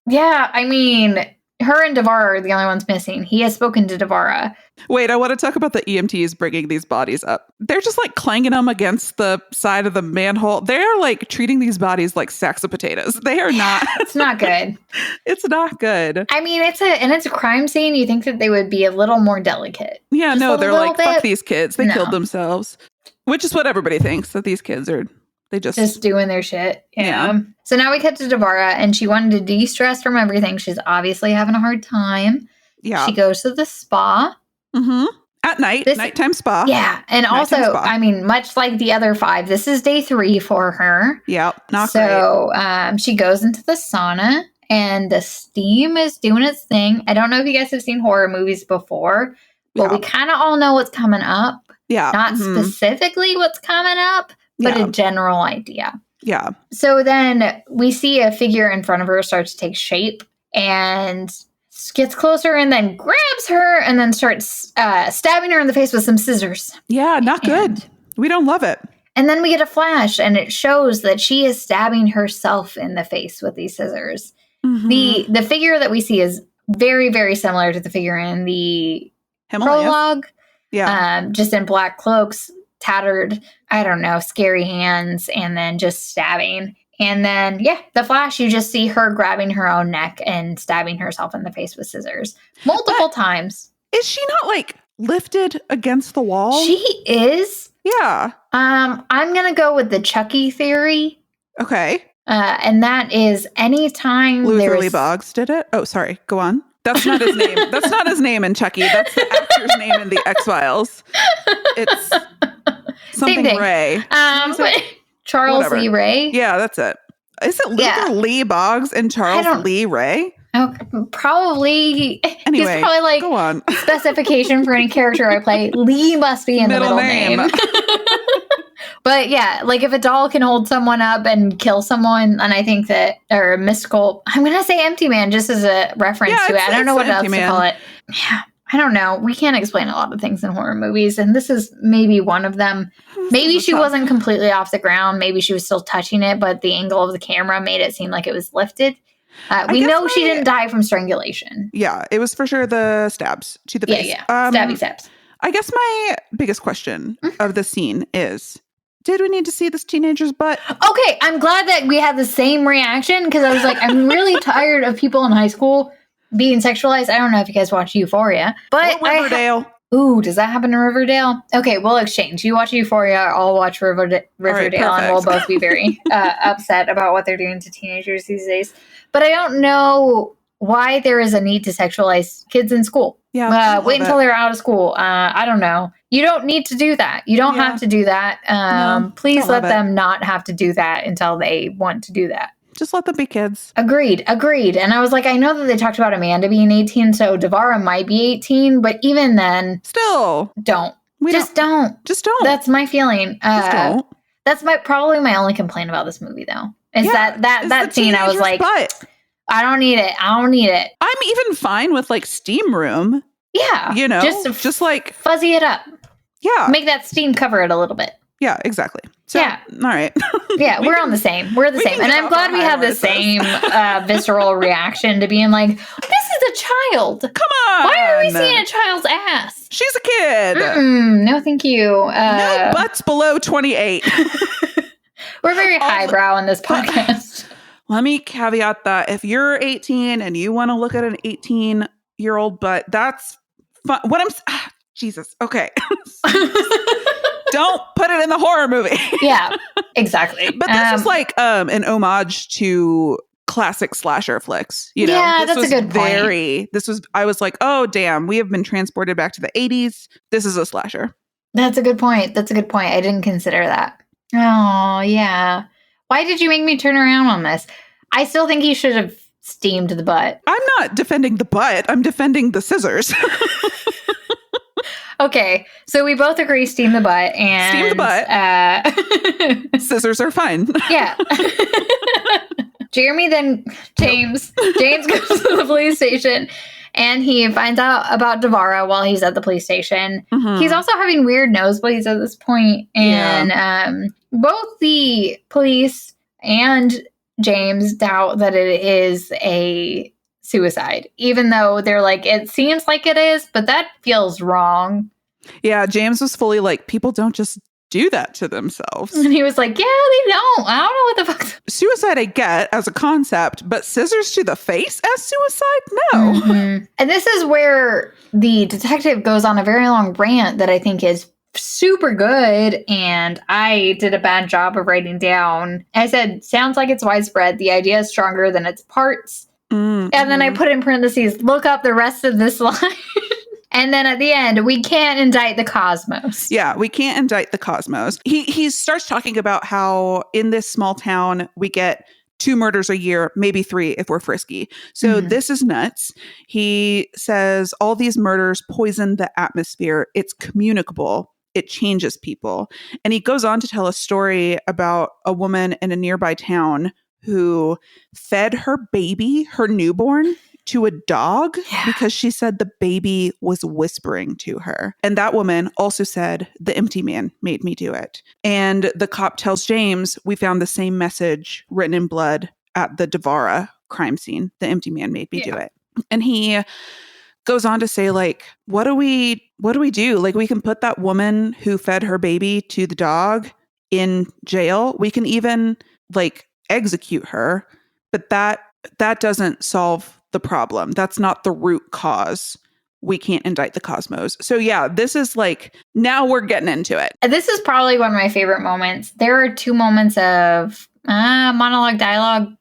Yeah, I mean, her and Devara are the only ones missing. He has spoken to Devara. Wait, I want to talk about the EMTs bringing these bodies up. They're just like clanging them against the side of the manhole. They're like treating these bodies like sacks of potatoes. They are not. It's not good. It's not good. I mean, it's a crime scene. You think that they would be a little more delicate. Yeah, Just no, they're like, bit. fuck these kids. They No. killed themselves. Which is what everybody thinks, that these kids are, they just doing their shit. Yeah. So now we cut to Devara, and she wanted to de-stress from everything. She's obviously having a hard time. Yeah. She goes to the spa. Mm-hmm. At night, nighttime spa. Yeah. And Nighttime also, spa. I mean, much like the other 5, this is day 3 for her. Yeah, not great. So she goes into the sauna, and the steam is doing its thing. I don't know if you guys have seen horror movies before, but we kind of all know what's coming up. Yeah. Not specifically what's coming up, but a general idea. Yeah. So then we see a figure in front of her start to take shape and gets closer and then grabs her and then starts stabbing her in the face with some scissors. Yeah, not good. We don't love it. And then we get a flash and it shows that she is stabbing herself in the face with these scissors. Mm-hmm. The figure that we see is very, very similar to the figure in the prologue. Yeah. Just in black cloaks, tattered, I don't know, scary hands, and then just stabbing. And then, the flash, you just see her grabbing her own neck and stabbing herself in the face with scissors multiple times. Is she not like lifted against the wall? She is. Yeah. I'm going to go with the Chucky theory. Okay. And that is anytime Luther Lee Boggs did it. Oh, sorry. Go on. That's not his name. That's not his name in Chucky. That's the actor's name in the X-Files. It's something Ray. Charles Lee Ray. Yeah, that's it. Is it Luther Lee Boggs and Charles Lee Ray? Oh, probably. Anyway, he's probably like, go on. Specification for any character I play. Lee must be in the middle name. But yeah, like if a doll can hold someone up and kill someone, and I think that, or a mystical, I'm going to say Empty Man just as a reference to it. I don't know what else to call it. Yeah, I don't know. We can't explain a lot of things in horror movies, and this is maybe one of them. Maybe she wasn't completely off the ground. Maybe she was still touching it, but the angle of the camera made it seem like it was lifted. We know she didn't die from strangulation. Yeah, it was for sure the stabs to the face. Yeah, stabby stabs. I guess my biggest question of the scene is, did we need to see this teenager's butt? Okay, I'm glad that we had the same reaction, because I was like, I'm really tired of people in high school being sexualized. I don't know if you guys watch Euphoria, but or Riverdale. Ooh, does that happen in Riverdale? Okay, we'll exchange. You watch Euphoria, I'll watch Riverdale, and we'll both be very upset about what they're doing to teenagers these days. But I don't know why there is a need to sexualize kids in school. Yeah, wait until they're out of school. I don't know. You don't need to do that. You don't have to do that. Please let them not have to do that until they want to do that. Just let them be kids. Agreed. And I was like, I know that they talked about Amanda being 18, so Devara might be 18, but even then, still don't. Just don't. That's my feeling. Just don't. That's probably my only complaint about this movie, though. Is that scene? I was like, I don't need it. I'm even fine with like steam room. Yeah, just like fuzzy it up. Yeah, make that steam cover it a little bit. Yeah, exactly. So, all right. Yeah, we're on the same. We're the same. And I'm glad we have the same visceral reaction to being like, this is a child. Come on. Why are we seeing a child's ass? She's a kid. No, thank you. No butts below 28. We're very highbrow in this podcast. Let me caveat that if you're 18 and you want to look at an 18-year-old butt, that's fun. Jesus. Okay. Don't put it in the horror movie. Yeah, exactly. But this is like an homage to classic slasher flicks. You know, yeah, that's a good point. I was like, oh, damn, we have been transported back to the 80s. This is a slasher. That's a good point. I didn't consider that. Oh, yeah. Why did you make me turn around on this? I still think you should have steamed the butt. I'm not defending the butt. I'm defending the scissors. Okay, so we both agree steam the butt. And, steam the butt. Scissors are fine. Yeah. James goes to the police station and he finds out about Devara while he's at the police station. Mm-hmm. He's also having weird nosebleeds at this point. And both the police and James doubt that it is a suicide, even though they're like, it seems like it is, but that feels wrong. Yeah, James was fully like, people don't just do that to themselves. And he was like, yeah, they don't. I don't know what the fuck. Suicide I get as a concept, but scissors to the face as suicide? No. Mm-hmm. And this is where the detective goes on a very long rant that I think is super good, and I did a bad job of writing down. I said, sounds like it's widespread. The idea is stronger than its parts. Mm-hmm. And then I put in parentheses, look up the rest of this line. And then at the end, we can't indict the cosmos. Yeah, we can't indict the cosmos. He starts talking about how in this small town, we get 2 murders a year, maybe 3 if we're frisky. So this is nuts. He says all these murders poison the atmosphere. It's communicable. It changes people. And he goes on to tell a story about a woman in a nearby town who fed her baby, her newborn, to a dog because she said the baby was whispering to her. And that woman also said, the empty man made me do it. And the cop tells James, we found the same message written in blood at the Devara crime scene. The empty man made me do it. And he goes on to say, like, what do we do? Like, we can put that woman who fed her baby to the dog in jail. We can even like execute her, but that doesn't solve the problem. That's not the root cause. We can't indict the cosmos. So yeah, this is like, now we're getting into it. This is probably one of my favorite moments. There are 2 moments of monologue dialogue.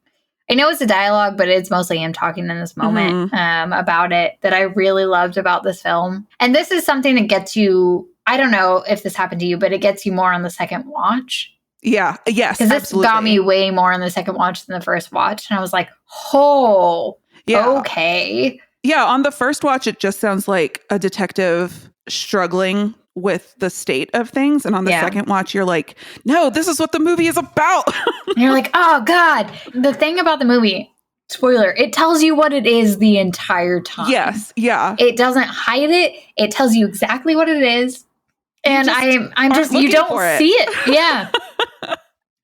I know it's a dialogue, but it's mostly him talking in this moment about it that I really loved about this film. And this is something that gets you, I don't know if this happened to you, but it gets you more on the second watch. Yeah. Yes. Because this got me way more on the second watch than the first watch. And I was like, oh, okay. Yeah. On the first watch, it just sounds like a detective struggling with the state of things. And on the second watch, you're like, no, this is what the movie is about. And you're like, oh, God. The thing about the movie, spoiler, it tells you what it is the entire time. Yes. Yeah. It doesn't hide it. It tells you exactly what it is. And I'm just you don't see it. Yeah.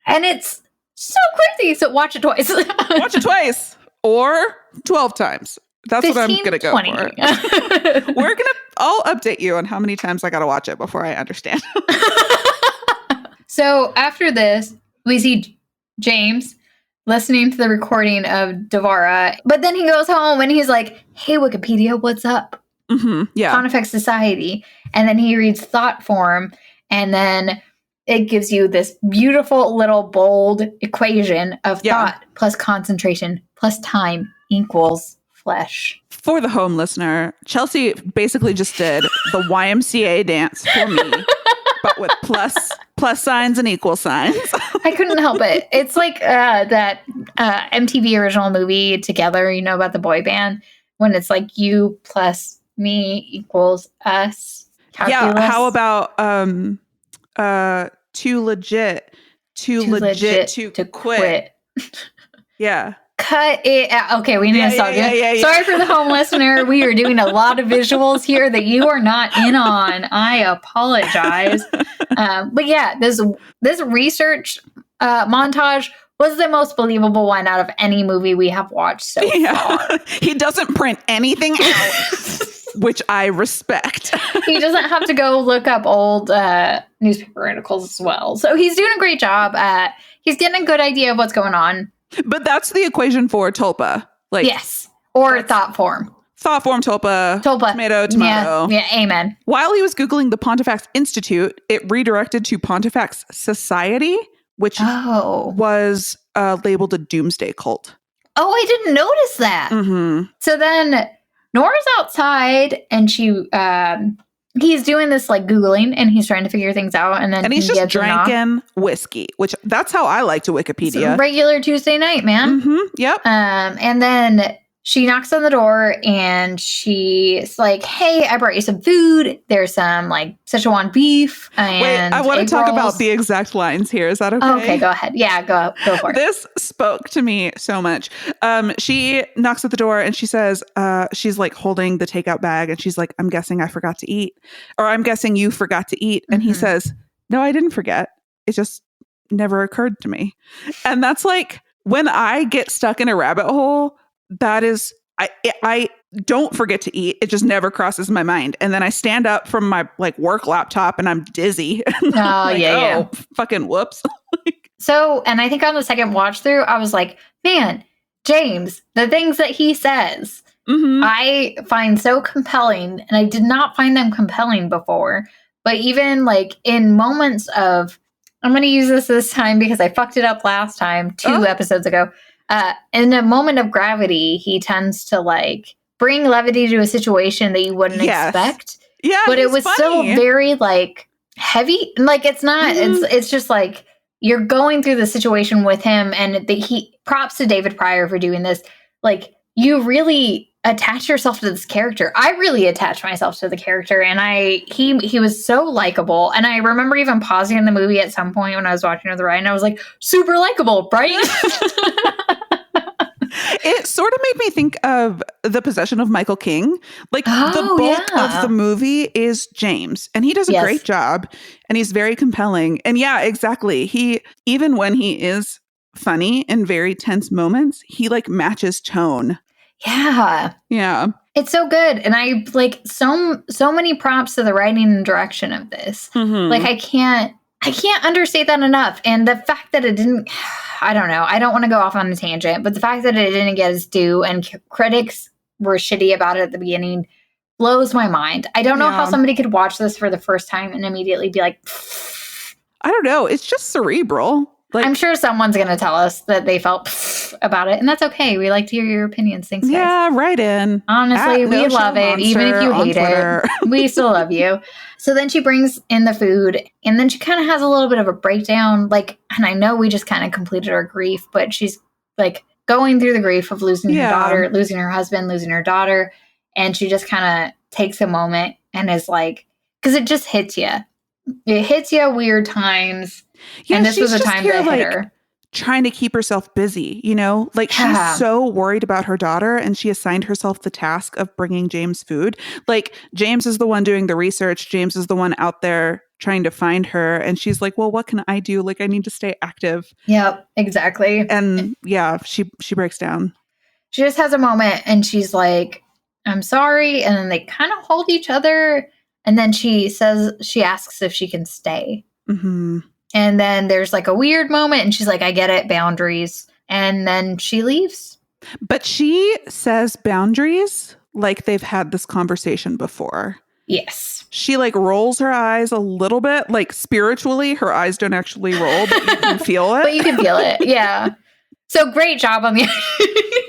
And it's so crazy. So watch it twice. Watch it twice or 12 times. That's 15, what I'm going to go 20. For. I'll update you on how many times I got to watch it before I understand. So after this, we see James listening to the recording of Devara. But then he goes home and he's like, hey, Wikipedia, what's up? Yeah. Pontifex Society. And then he reads thought form. And then it gives you this beautiful little bold equation of thought plus concentration plus time equals flesh. For the home listener, Chelsea basically just did the YMCA dance for me, but with plus signs and equal signs. I couldn't help it. It's like that MTV original movie Together, you know, about the boy band, when it's like you plus me equals us. Calculus. Yeah, how about too legit to quit. Yeah. Cut it out. Okay, we need to stop. Sorry for the home listener. We are doing a lot of visuals here that you are not in on. I apologize. But yeah, this research montage was the most believable one out of any movie we have watched so far. He doesn't print anything out, which I respect. He doesn't have to go look up old newspaper articles as well. So he's doing a great job. He's getting a good idea of what's going on. But that's the equation for Tulpa. Like, yes. Or thought form. Thought form, Tulpa. Tomato. Yeah, amen. While he was Googling the Pontifex Institute, it redirected to Pontifex Society, which was labeled a doomsday cult. Oh, I didn't notice that. Mm-hmm. So then Nora's outside and he's doing this like Googling and he's trying to figure things out. And he's just drinking whiskey, which that's how I like to Wikipedia. It's regular Tuesday night, man. Mm-hmm. Yep. And then she knocks on the door and she's like, hey, I brought you some food. There's some like Szechuan beef. And wait, I want to talk about the exact lines here. Is that okay? Okay, go ahead. Yeah, go for it. This spoke to me so much. She knocks at the door and she says, she's like holding the takeout bag and she's like, I'm guessing I forgot to eat. Or I'm guessing you forgot to eat. And he says, no, I didn't forget. It just never occurred to me. And that's like, when I get stuck in a rabbit hole, that is I don't forget to eat. It just never crosses my mind. And then I stand up from my like work laptop and I'm dizzy. Yeah. Fucking whoops. So, and I think on the second watch through, I was like, man, James, the things that he says, I find so compelling, and I did not find them compelling before. But even like in moments of, I'm going to use this time because I fucked it up last time, 2 episodes ago. In a moment of gravity, he tends to like bring levity to a situation that you wouldn't expect. Yeah, but it was still very like heavy. Like it's not. It's just like you're going through the situation with him, and he props to David Pryor for doing this. Like you really attach yourself to this character. I really attached myself to the character, and he was so likable. And I remember even pausing in the movie at some point when I was watching with the ride, and I was like, super likable, right? It sort of made me think of The Possession of Michael King. Like the bulk of the movie is James, and he does a great job, and he's very compelling. And yeah, exactly. He, even when he is funny in very tense moments, he like matches tone. Yeah. It's so good. And I like so many props to the writing and direction of this. Like I can't understate that enough. And the fact that it didn't, I don't know. I don't want to go off on a tangent, but the fact that it didn't get its due and critics were shitty about it at the beginning blows my mind. I don't know how somebody could watch this for the first time and immediately be like, I don't know. It's just cerebral. Like, I'm sure someone's going to tell us that they felt about it, and that's okay. We like to hear your opinions. Thanks, guys. Yeah, right in. Honestly, we love it, even if you hate it. We still love you. So then she brings in the food, and then she kind of has a little bit of a breakdown. Like, and I know we just kind of completed our grief, but she's like going through the grief of losing her daughter, losing her husband, losing her daughter, and she just kind of takes a moment and is like, because it just hits you. It hits you at weird times. Yeah, and this was a time that hit her. Trying to keep herself busy, you know? Like she's so worried about her daughter, and she assigned herself the task of bringing James food. Like James is the one doing the research. James is the one out there trying to find her. And she's like, well, what can I do? Like I need to stay active. Yep, exactly. And yeah, she breaks down. She just has a moment and she's like, I'm sorry. And then they kind of hold each other. And then she asks if she can stay. And then there's like a weird moment and she's like, I get it, boundaries. And then she leaves. But she says boundaries like they've had this conversation before. Yes. She like rolls her eyes a little bit, like spiritually. Her eyes don't actually roll, but you can feel it. But you can feel it. Yeah. So great job on the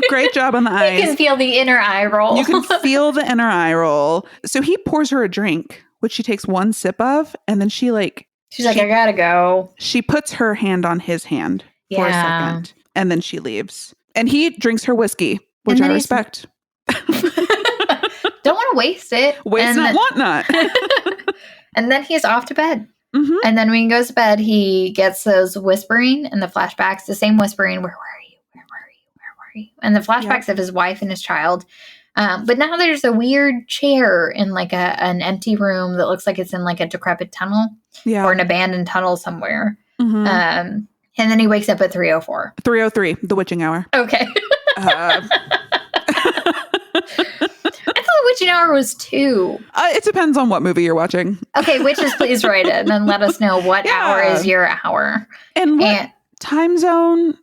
Great job on the eyes. You can feel the inner eye roll. You can feel the inner eye roll. So he pours her a drink, which she takes one sip of, and then she's like, I gotta go. She puts her hand on his hand for a second, and then she leaves. And he drinks her whiskey, which I respect. Don't want to waste it. Waste not, want not. And then he's off to bed. And then when he goes to bed, he gets those whispering and the flashbacks, the same whispering, where were you? Where were you? Where were you? And the flashbacks of his wife and his child. But now there's a weird chair in like an empty room that looks like it's in like a decrepit tunnel or an abandoned tunnel somewhere. And then he wakes up at 3:04. 3:03, the witching hour. Okay. I thought the witching hour was 2. It depends on what movie you're watching. Okay, witches, please write it and let us know what hour is your hour. And what time zone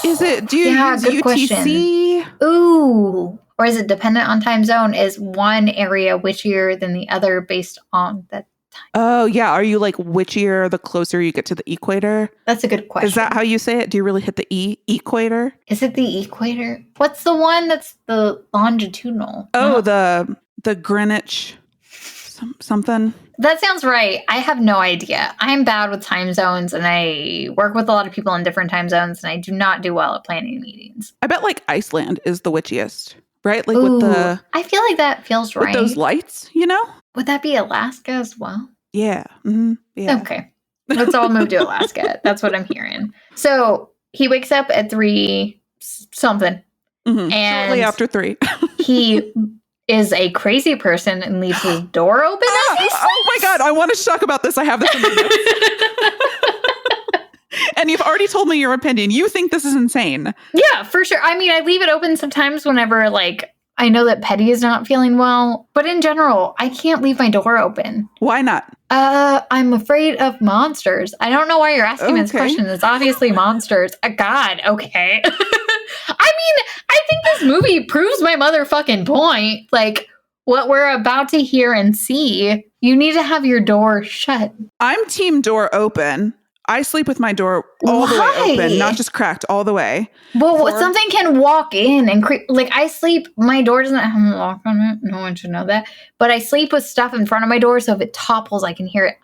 is it? Do you use good UTC? Question. Ooh. Or is it dependent on time zone? Is one area witchier than the other based on that time? Oh, yeah. Are you like witchier the closer you get to the equator? That's a good question. Is that how you say it? Do you really hit the equator? Is it the equator? What's the one that's the longitudinal? Oh, the Greenwich something. That sounds right. I have no idea. I'm bad with time zones, and I work with a lot of people in different time zones, and I do not do well at planning meetings. I bet like Iceland is the witchiest. Right? Like with the... I feel like that feels right. With those lights, you know? Would that be Alaska as well? Yeah. Yeah. Okay. Let's all move to Alaska. That's what I'm hearing. So he wakes up at 3 something. And shortly after 3. He is a crazy person and leaves his door open. Oh my God. I want to talk about this. I have this in my notes. And you've already told me your opinion. You think this is insane. Yeah, for sure. I mean, I leave it open sometimes whenever, like, I know that Petty is not feeling well, but in general, I can't leave my door open. Why not? I'm afraid of monsters. I don't know why you're asking this question. It's obviously monsters. God, okay. I mean, I think this movie proves my motherfucking point. Like, what we're about to hear and see, you need to have your door shut. I'm team door open. I sleep with my door all the way open, not just cracked, all the way. Well, something can walk in and like I sleep, my door doesn't have a lock on it. No one should know that. But I sleep with stuff in front of my door, so if it topples, I can hear it.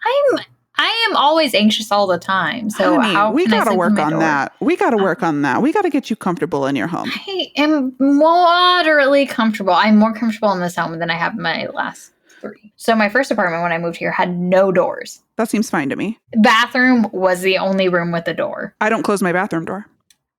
I am always anxious all the time. So Honey, we got to work on that. We got to work on that. We got to get you comfortable in your home. I am moderately comfortable. I'm more comfortable in this home than I have in my last 3. So my first apartment when I moved here had no doors. That seems fine to me. Bathroom was the only room with a door. I don't close my bathroom door.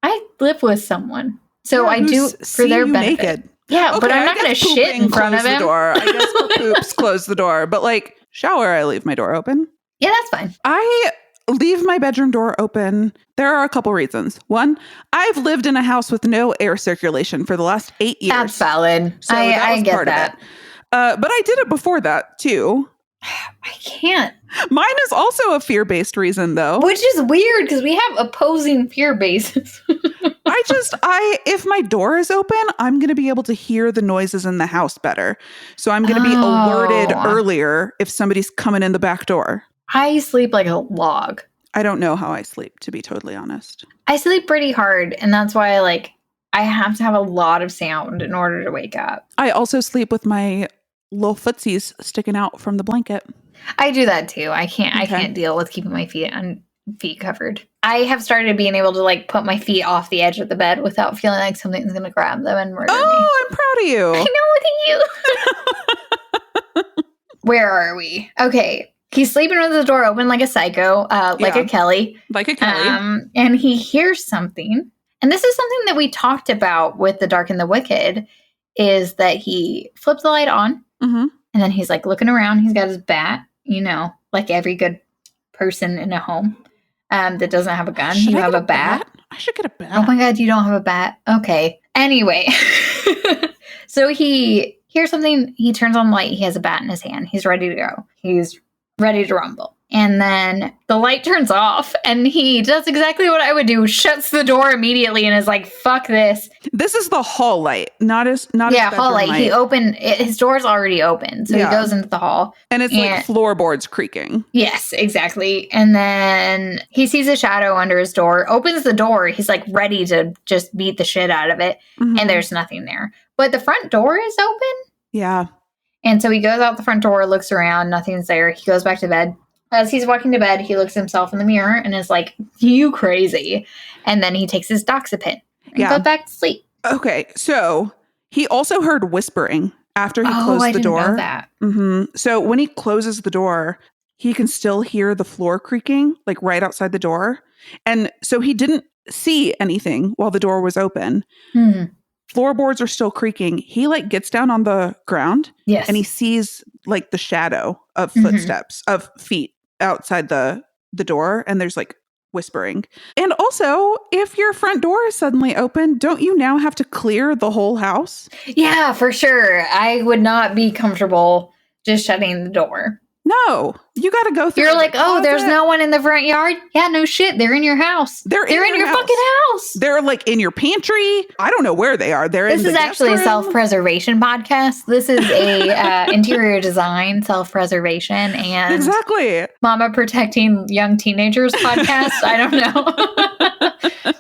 I live with someone. So I do for their benefit. Naked. Yeah, okay, but I'm not going to shit in front of him. I guess for poops, close the door. But like shower, I leave my door open. Yeah, that's fine. I leave my bedroom door open. There are a couple reasons. One, I've lived in a house with no air circulation for the last 8 years. That's valid. So I get that. But I did it before that too. I can't. Mine is also a fear-based reason though. Which is weird because we have opposing fear bases. If my door is open, I'm going to be able to hear the noises in the house better. So I'm going to be alerted earlier if somebody's coming in the back door. I sleep like a log. I don't know how I sleep, to be totally honest. I sleep pretty hard, and that's why I have to have a lot of sound in order to wake up. I also sleep with my little footsies sticking out from the blanket. I do that too. I can't deal with keeping my feet covered. I have started being able to put my feet off the edge of the bed without feeling like something's going to grab them and murder me. Oh, I'm proud of you. I know, thank you. Where are we? Okay. He's sleeping with the door open like a psycho, like a Kelly. Like a Kelly. And he hears something. And this is something that we talked about with The Dark and the Wicked, is that he flips the light on. Mm-hmm. And then he's looking around. He's got his bat, like every good person in a home that doesn't have a gun. You have a bat? I should get a bat. Oh my God, you don't have a bat? Okay. Anyway. So he hears something. He turns on the light. He has a bat in his hand. He's ready to go. He's ready to rumble. And then the light turns off and he does exactly what I would do. Shuts the door immediately and is like, fuck this. This is the hall light, not his hall light. His door's already open. So he goes into the hall. And it's like floorboards creaking. Yes, exactly. And then he sees a shadow under his door, opens the door. He's ready to just beat the shit out of it. Mm-hmm. And there's nothing there. But the front door is open. Yeah. And so he goes out the front door, looks around, nothing's there. He goes back to bed. As he's walking to bed, he looks himself in the mirror and is like, you crazy. And then he takes his doxepin and goes back to sleep. Okay, so he also heard whispering after he closed the door. I didn't know that. Mm-hmm. So when he closes the door, he can still hear the floor creaking, right outside the door. And so he didn't see anything while the door was open. Hmm. Floorboards are still creaking. He gets down on the ground. Yes. And he sees the shadow of footsteps, of feet outside the door. And there's whispering. And also, if your front door is suddenly open, don't you now have to clear the whole house? Yeah, for sure. I would not be comfortable just shutting the door. No, you got to go through. You're there's no one in the front yard. Yeah, no shit. They're in your house. They're in your fucking house. They're in your pantry. I don't know where they are. This is actually a self-preservation podcast. This is a interior design, self-preservation, and exactly mama protecting young teenagers podcast. I don't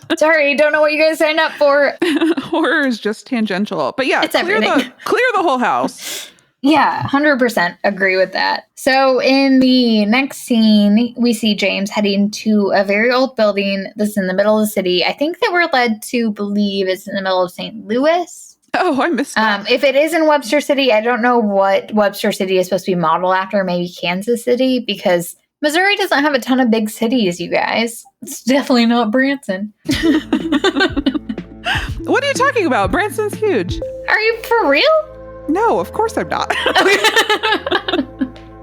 know. Sorry, don't know what you guys signed up for. Horror is just tangential, but yeah, it's everything. Clear the whole house. Yeah, 100% agree with that. So in the next scene, we see James heading to a very old building that's in the middle of the city. I think that we're led to believe it's in the middle of St. Louis. Oh, I missed that. If it is in Webster City, I don't know what Webster City is supposed to be modeled after. Maybe Kansas City, because Missouri doesn't have a ton of big cities, you guys. It's definitely not Branson. What are you talking about? Branson's huge. Are you for real? No, of course I'm not.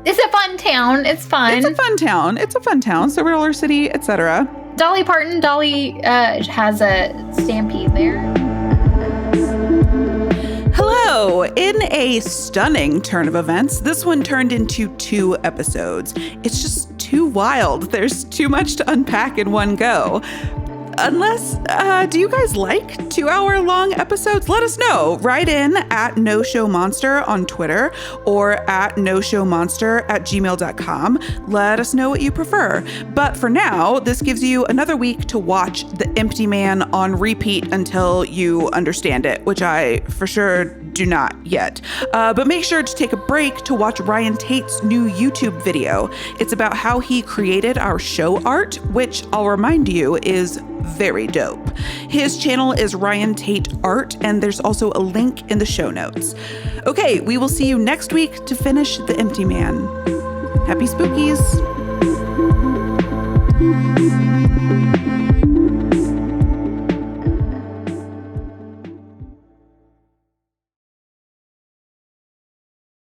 It's a fun town. It's fun. It's a fun town. Silver City, etc. Dolly Parton. Dolly has a stampede there. Hello, So, in a stunning turn of events, this one turned into 2 episodes. It's just too wild. There's too much to unpack in one go. Unless, do you guys like 2-hour-long episodes? Let us know. Write in at NoShowMonster on Twitter or at NoShowMonster@gmail.com. Let us know what you prefer. But for now, this gives you another week to watch The Empty Man on repeat until you understand it, which I for sure do not yet. But make sure to take a break to watch Ryan Tate's new YouTube video. It's about how he created our show art, which I'll remind you is very dope. His channel is Ryan Tate Art, and there's also a link in the show notes. Okay, we will see you next week to finish The Empty Man. Happy spookies.